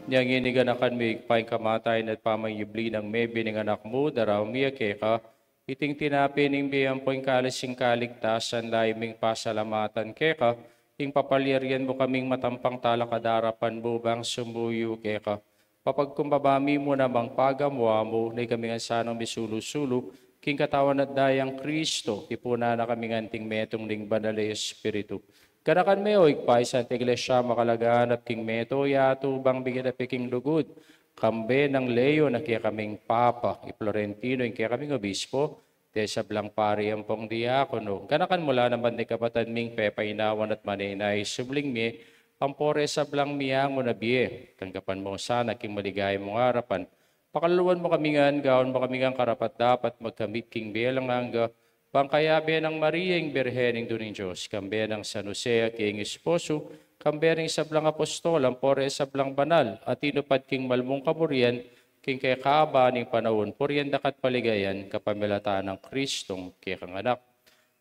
Niyang iniganakan mo ikpaing kamatayan at pamangyubli ng maybe ng anak mo, daraw miya keka, iting tinapining biyang po'y kalising kaligtasan, laiming pasalamatan keka, ing papalyarian mo kaming matampang talakadarapan mo bang sumuyo keka. Papagkumbabami mo namang pagamwa mo, na kaming ansanang misulu-sulu, king katawan at dayang Kristo, tipuna na kaming anting metong ning banal Espiritu. Kanakan me o ikpay sa iglesia makalagaan at king meto yato bang bigyan na piking lugod. Kambe ng Leo na kaya kaming Papa, i-Florentino, yung kaya kaming Obispo, de sa blang pari ang pong diakono. Kanakan mula naman ni kapatid ming pepainawan at maninay, subling mi, pampore sa blang miyango na biye. Kangkapan mo sana king maligay mong harapan. Pakaluan mo kami gawon mo kami karapat dapat magkamit king belang hangga, pangkayabe ng Maria ng Berhening Duning Diyos, kambe ng San Jose at king esposo, kambe ng sablang apostol, ampore sablang banal, at inupad king malmong kaburian, king kay kaaba ning panahon, puriyan dakat paligayan, kapamilata ng Kristong kikang anak.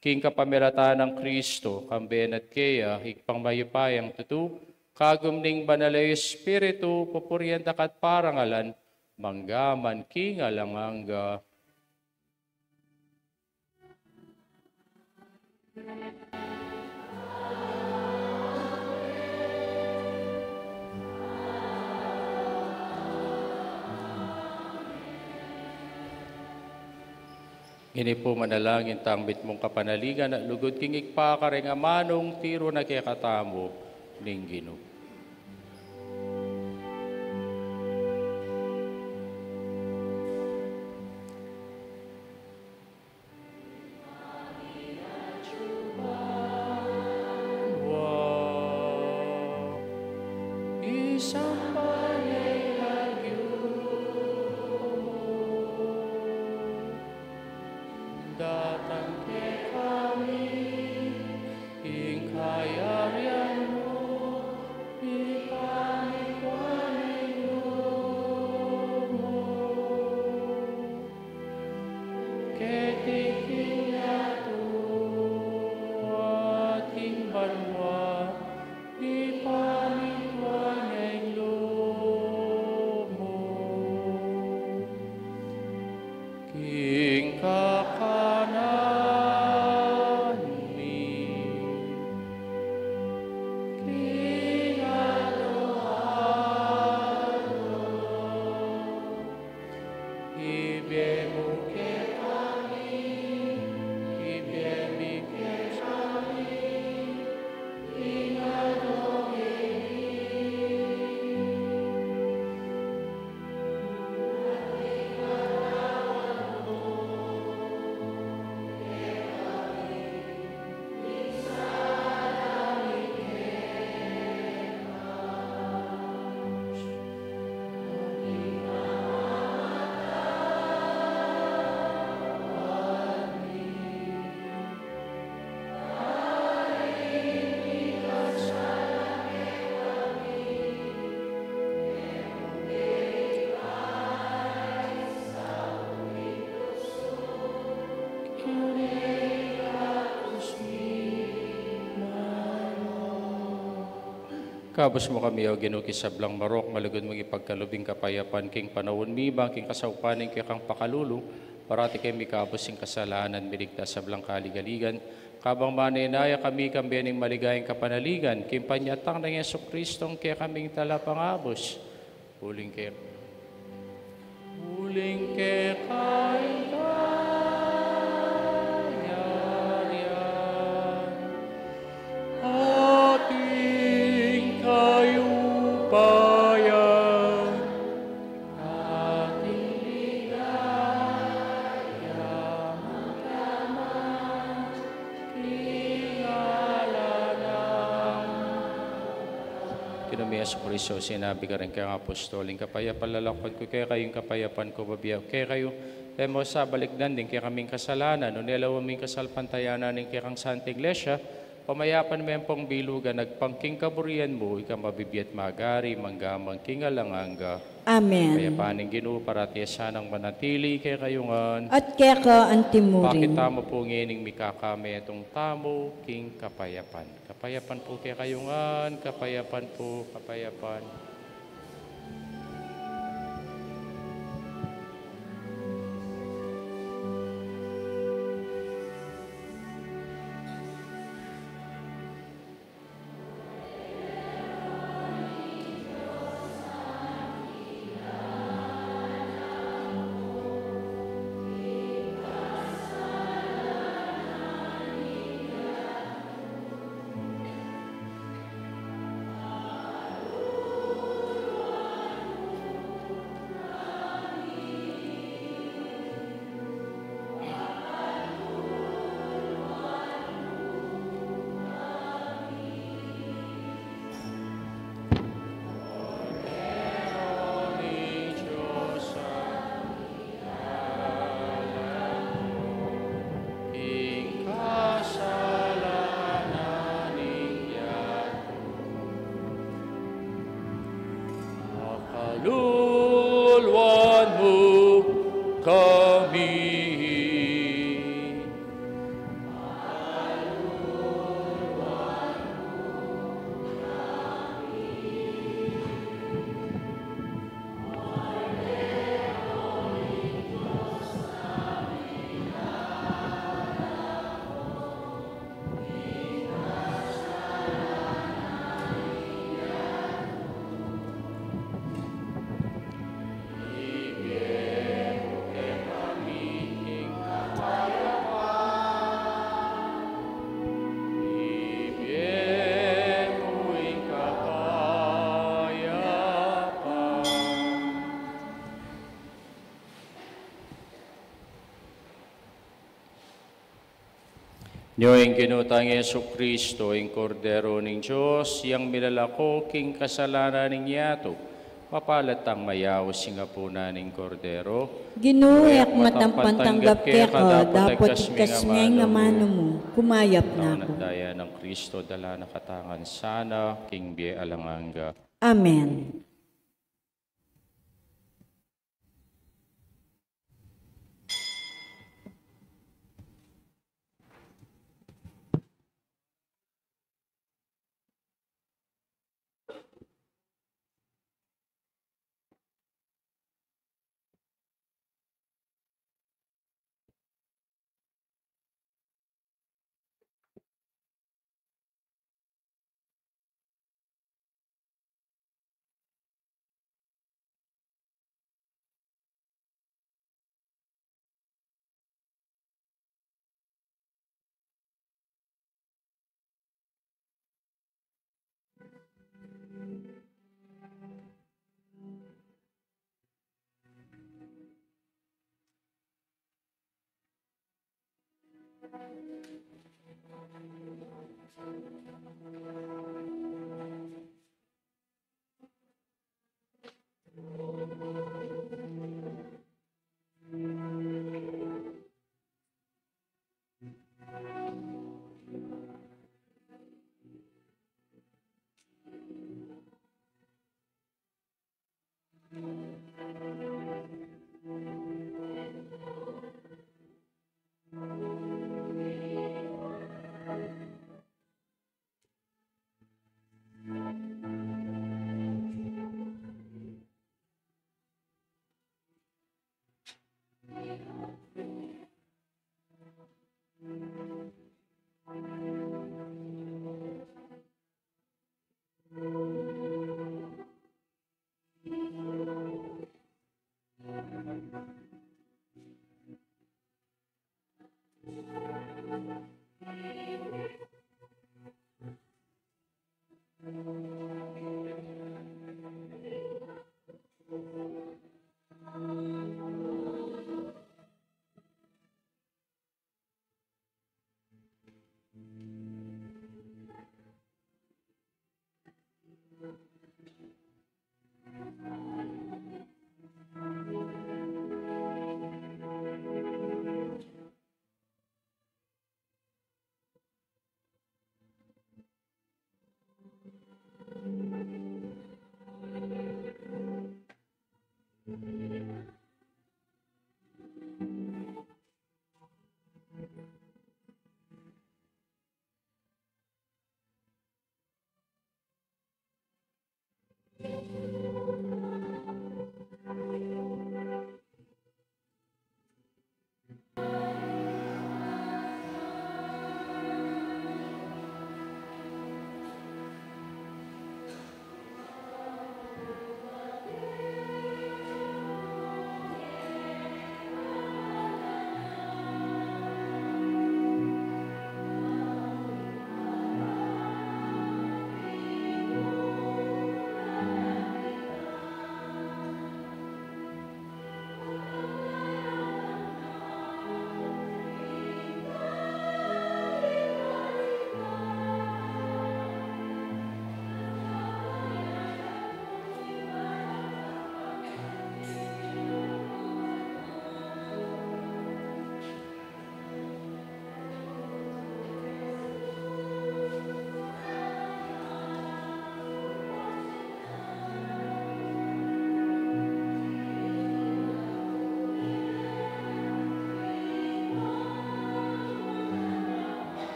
King kapamilata ng Kristo, kambe at kaya, higpang mayupayang tutu, kagum ning banal Espiritu, pupuriyan dakat parangalan, manggaman king alanganga. Ini po manalangin tangbit mong kapanaligan at lugod king ikpakaring amanong tiro na kaya katamo ning Ginoo. Kabos mo kami o Ginoo kisablang marok, malugod mong ipagkalubing kapayapan, king panawon mibang, king kasaupaning kay kang pakalulu, parati kay mikabos sing kasalanan, miligtas sa blang kaligaligan, kabang maninaya kami kambiyaning maligayang kapanaligan, king panyatang ng Yesu Kristong kay kaming talapangabos, huling kay Yesu Kristo, sinabi ka rin kayong apostoling kapayapan lalakpan ko, kaya kayong kapayapan ko babiyaw. Kaya kayo, mo sa balikdan din, kaya kaming kasalanan, no nilaw aming kasalpantayanan ng kaya kang Santa Iglesia, pamayapan mo yung pong bilugan, nagpangking kaburian mo, ikaw mabibiyat magari, manggamang kingalanganga. Amen. Kaya paning Ginoo, parati sanang manatili, kaya kayungan. At kaya ka antimurin. Pakita mo po ngining mikakami itong tamo, king kapayapan. Kapayapan po kaya kayungan, kapayapan po, kapayapan. kaluluwan mo kami. Niyo'y kinutang Yesu Kristo, ang kordero ng Diyos, yang milalako king kasalanan ng yato, papalatang mayaw singapuna ng kordero. Ginuyak matampantanggap kaya ka, dapat ikas ngay nga mano mo, kumayap na ako. Daya ng Kristo, dala na katangan sana, king biye alanganga. Amen.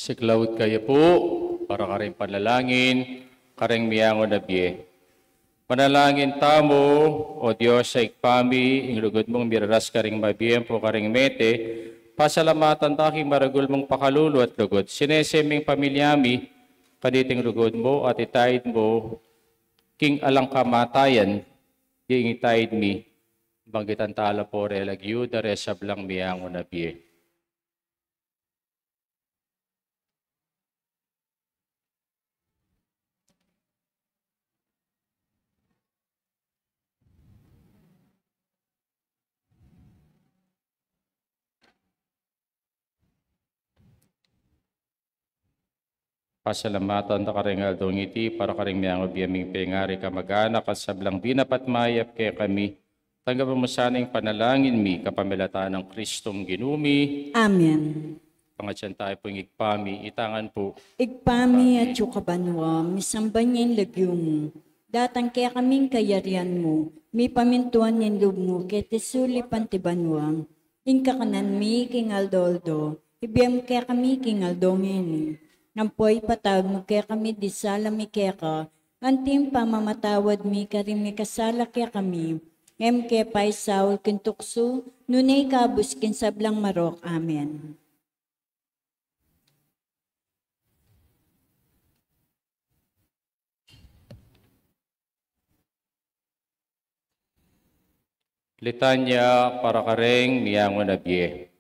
Siklawit kayo po, para karing panalangin, karing miyangon na biye. Panalangin tamo, o Diyos sa ikpami, inglugod mong miraras karing mabiyem po karing mete, pasalamatan taking maragul mong pakalulu at lugod. Sineseming pamilyami, kaditing lugod mo at itayid mo, king alang kamatayan, king itayid mi, banggitan tala po relagyu, daresab lang miyangon na biye. Pasalamatan ta karing aldong iti para karing miyango biyaming pengari kamag-anak at sablang binapat mayap kaya kami. Tanggap mo sanang panalangin mi kapamilataan ng Kristong ginumi. Amen. Pangatyan tayo pong igpami, itangan po. Igpami at yukabanwa, misamban niya yung lagyong mo. Datang kaya kaming kayarian mo, mi pamintuan yung loob mo, kaya tisuli pantibanwang. Ingka kanan mi king aldoldo, ibiyam kaya kami king aldongin. Nampoy patag mo kaya kami di sala mi kaya ka, antim pamamatawad mi karim mi kasala kaya kami. Kaya pa'y Saul kintukso, nunay kabus kinsablang marok. Amen. Litanya para karing miyangon na biye.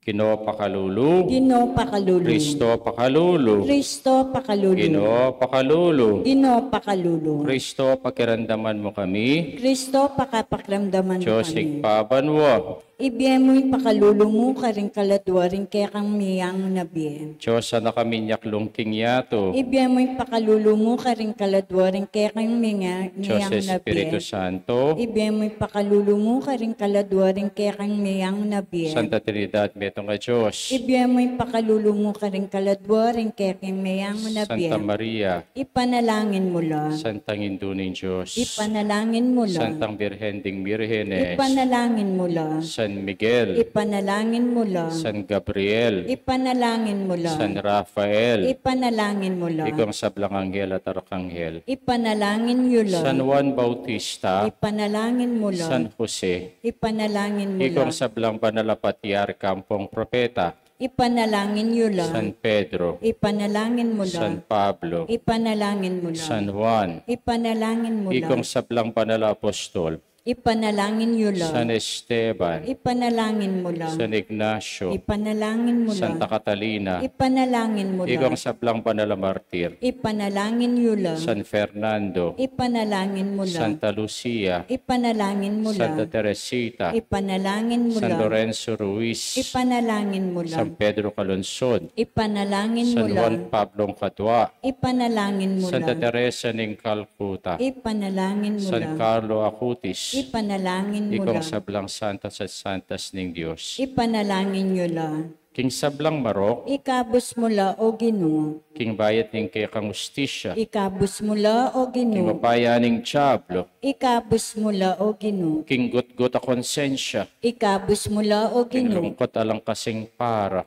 Ginoo pakalulu. Ginoo pakalulu. Kristo pakalulu. Kristo pakalulu. Ginoo pakalulu. Ginoo pakalulu. Kristo pakiramdaman mo kami. Kristo pakapakramdaman mo Diyos kami. ikpabanwa. Ibiyan mo'y pakalulu mo karing kaladwaring kaya kang miyang nabiye. Diyos na kaminyak lungking yato. Ibiyan mo'y pakalulu mo karing kaladwaring kaya kang miyang Diyos Espiritu nabiye. Santo. Ibiyan mo'y pakalulu mo karing kaladwaring kaya kang miyang nabiye. Santa Trinidad, metong ka Diyos. Ibiyan mo'y pakalulu mo karing kaladwaring kaya kang miyang nabiye. Santa Maria. Ipanalangin mo lang. Santang Induning Diyos. Ipanalangin mo lang. Santang Birhending Birhenes. Ipanalangin mo lang. San Miguel. Ipanalangin mo lang. San Gabriel. Ipanalangin mo lang. San Rafael. Ipanalangin mo lang. Ikong sablang anghel at arkanghel. Ipanalangin mo lang. San Juan Bautista. Ipanalangin mo San lang. Jose. Ipanalangin mo Ikong lang. sablang banalapatiar kampong propeta. Ipanalangin mo lang. San Pedro. Ipanalangin mo San lang. Pablo. Ipanalangin mo San lang. Juan. Ipanalangin mo Ikong lang. sablang banal apostol. Ipanalangin mo San lang. Esteban. Ipanalangin mo lang. San Ignacio. Ipanalangin mo lang. Santa Catalina. Ipanalangin mo lang. Ikong sablang banal na martir. Ipanalangin mo lang. San Fernando. Ipanalangin mo lang. Santa Lucia. Ipanalangin mo Santa lang. Teresita. Ipanalangin mo San lang. Lorenzo Ruiz. Ipanalangin mo San lang. Pedro Calungsod. Ipanalangin mo San lang. Juan Pablong Katwa. Ipanalangin mo Santa lang. Teresa ng Calcutta. Ipanalangin mo San lang. Carlo Acutis. Ipanalangin mo Ikong lang. sablang santas at santas ng Diyos. Ipanalangin nyo lang. King sablang marok. Ikabos mo la o Ginoo. King bayat ng kay kangustisya. Ikabos mo la o King Ginoo. mapayaning Diablo. Ikabos mo la o Ginoo. King gut-gut a konsensya. Ikabos mo la o King Ginoo. lungkot alang kasing para.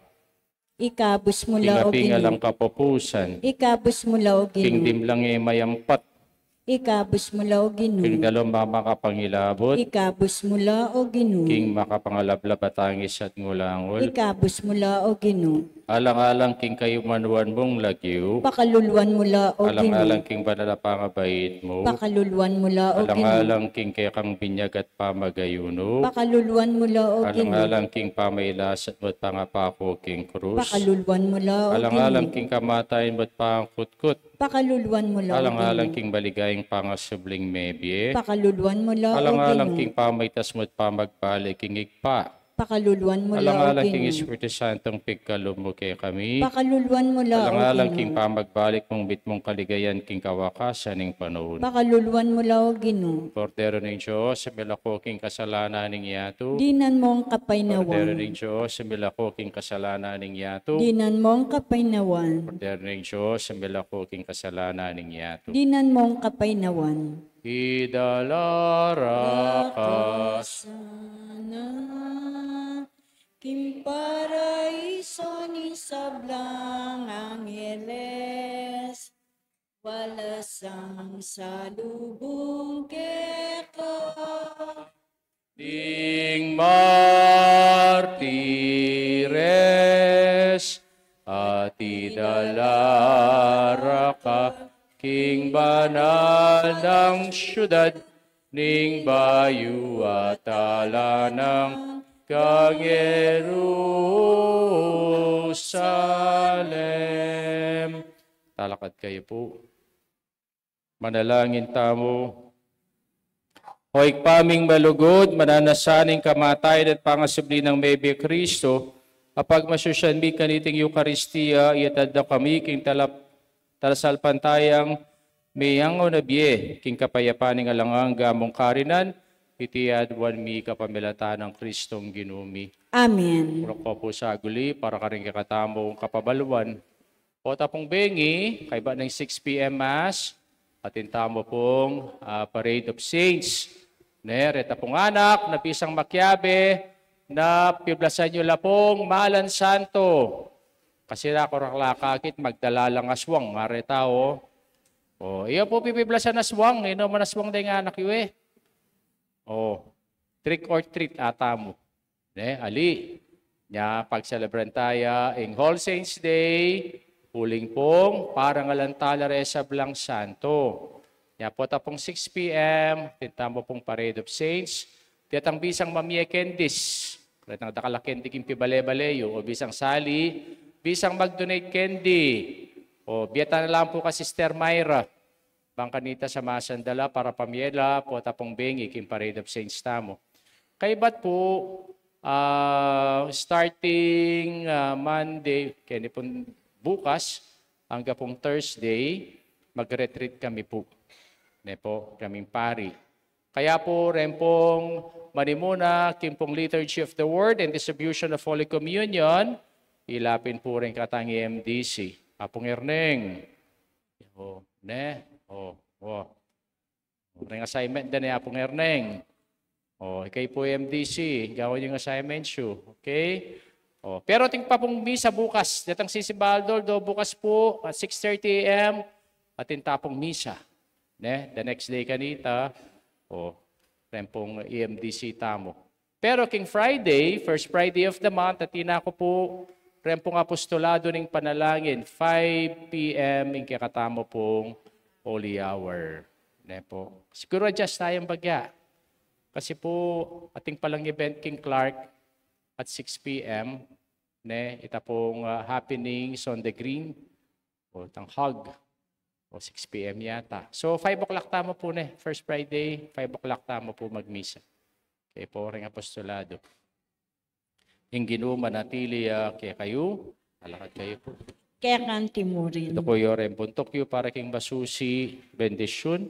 Ikabos mo King la o aping alang Ginoo. kapupusan. Ikabos mo la o King Ginoo. dimlang mayampat. Ikabos mo la o King Ginoo. dalom makapangilabot. Ikabos mo la o Ginoo. King makapangalablab at angis at ngulangol. Ikabos mo la o Ginoo. Alang-alang king kayo manuan mong lagyo. Pakaluluan mo la o Alang-alang Ginoo. king banalapangabait mo. Pakaluluan mo la o Ginoo. Alang-alang king kay kang binyag at pamagayuno. Pakaluluan mo la o Ginoo. Alang-alang king pamaylas at mo't pangapako king krus. Pakaluluan mo la o Alang-alang Ginoo. king kamatayin mo't pangkutkut. Pakaluluan mo la o Alang-alang Ginoo. king baligayang pangasubling mebye. Pakaluluan mo la o Alang-alang Ginoo. king pamaytas mo't pamagbalik king igpa. Pakaluluan mo la o Alang-alang king Ginoo. Espiritu Santong pigkalom mo kay kami. Pakaluluan mo la o Alang-alang king Ginoo. pamagbalik mong bit mong kaligayan king kawakasan ng panahon. Pakaluluan mo la o Ginoo. Kordero ng Diyos, sa milako king kasalanan ng yato. Dinan mo ang Kordero kapaynawan. ng Diyos, sa milako king kasalanan ng yato. Dinan mo ang kapaynawan. Kordero ng Diyos, sa milako king kasalanan ng yato. Dinan mo ang kapaynawan. Idalara ka Sana Kim paraiso ni sablang angeles, walasang salubong keka. Ding martires, at idalaraka, king banal ng syudad, ning bayu at ala ng kang Jerusalem. Talakad kayo po. Manalangin tamo. Hoy paming malugod, mananasaning kamatayan at pangasubli ng Bebe Kristo, kapag masusyan mi kaniting Eucharistia, iatad na kami king talasalpantayang mayang o nabye, king kapayapaning alangang gamong karinan, itiadwan mi kapamilata ng Kristong ginumi. Amen. Purok po sa aguli, para ka rin kakatamong kapabaluan. O tapong bengi, kaiba ng 6 p.m. Mass, atin tamo pong Parade of Saints. Reta pong anak, na pisang makyabe, na piblasan nyo lapong Malan Santo. Kasi nakakakit, magdala lang aswang, mareta o. O, iyo po pipiblasan aswang, ino man aswang day nga anak iwe. O, trick or treat ata mo. Ali, nya pag-celebrant tayo in All Saints Day, huling pong parang alantala resa blang santo. Nya po tapong 6 p.m., tintamo pong Parade of Saints. Tiyatang bisang mamie kendis. Tiyatang dakala kendi kim pibale-baleyo. O bisang sali, bisang mag-donate kendi. O biyata na lang po ka Sister Myra. Bangkanita sa masandala para pamiela po tapong bengi kim Parade of Saints tamo. Kaibat po, starting Monday, kaya po bukas, hanggang pong Thursday, mag-retreat kami po. Po, kaming pari. Kaya po, rempong manimuna, kimpong Liturgy of the Word and distribution of Holy Communion, ilapin po rin katang MDC. Apong Erneng. O, ne? O. Ring assignment din Apong Erneng. O, ikay po MDC. Gawin yung assignment siyo. Okay? O, pero ting pa pong misa bukas. Datang sisibaldol do bukas po at 6:30 a.m. atin tapong misa. The next day kanita, rempong EMDC tamo. Pero King Friday, first Friday of the month, at ko po, rempong apostolado ng panalangin, 5 p.m. in kakatamo pong Holy Hour. Po. Siguro adjust tayong bagya. Kasi po, ating palang event King Clark at 6 p.m. Ita pong happenings on the green, tang hug. O 6 p.m. yata. So, 5 o'clock tamo po First Friday, 5 o'clock tamo po magmisa. Kaya po rin apostolado. Yung ginuma natili kaya kayo, alakad kayo po. Kaya kanti mo rin. Ito po yung buntok yu para king basusi, bendisyon.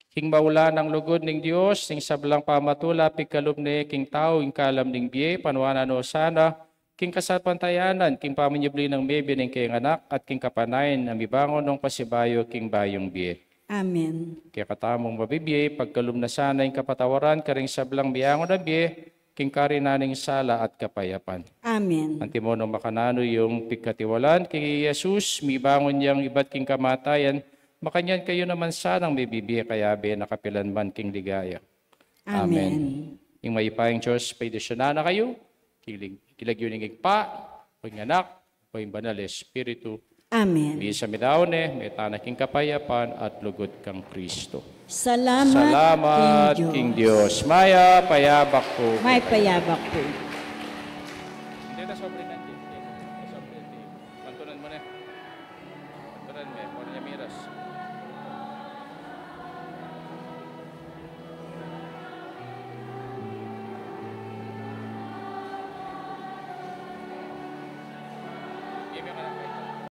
King maula ng lugod ng Diyos, king sablang pamatula, pigkalub ni king tao, king kalam ng biye, panuana no sana, king kasapantayanan, king paminyubli ng bebe ng king anak, at king kapanayin, na mibangon ng pasibayo, king bayong biye. Amen. Kaya katamong mabibiye, pagkalum na sana yung kapatawaran, karing sablang biyangon na biye, king karinaning sala at kapayapan. Amen. Antimono makanano yung pigkatiwalan, king Jesus, mibangon niyang iba't king kamatayan, makanyan kayo naman sanang mabibiye, kaya be nakapilan man king ligaya. Amen. Yung maipayang Diyos, paidosyonan na kayo, kilagyoning pa, yung anak, yung banal Espiritu. Amen. Bisa midaone, may tanaking kapayapan at lugod kang Kristo. Salamat King Diyos. Maya, payabak po. May payabak po. Hindi na sobre nandiyan. Pantunan mo na. Pantunan mo. Pwede niya miras. Give me a minute.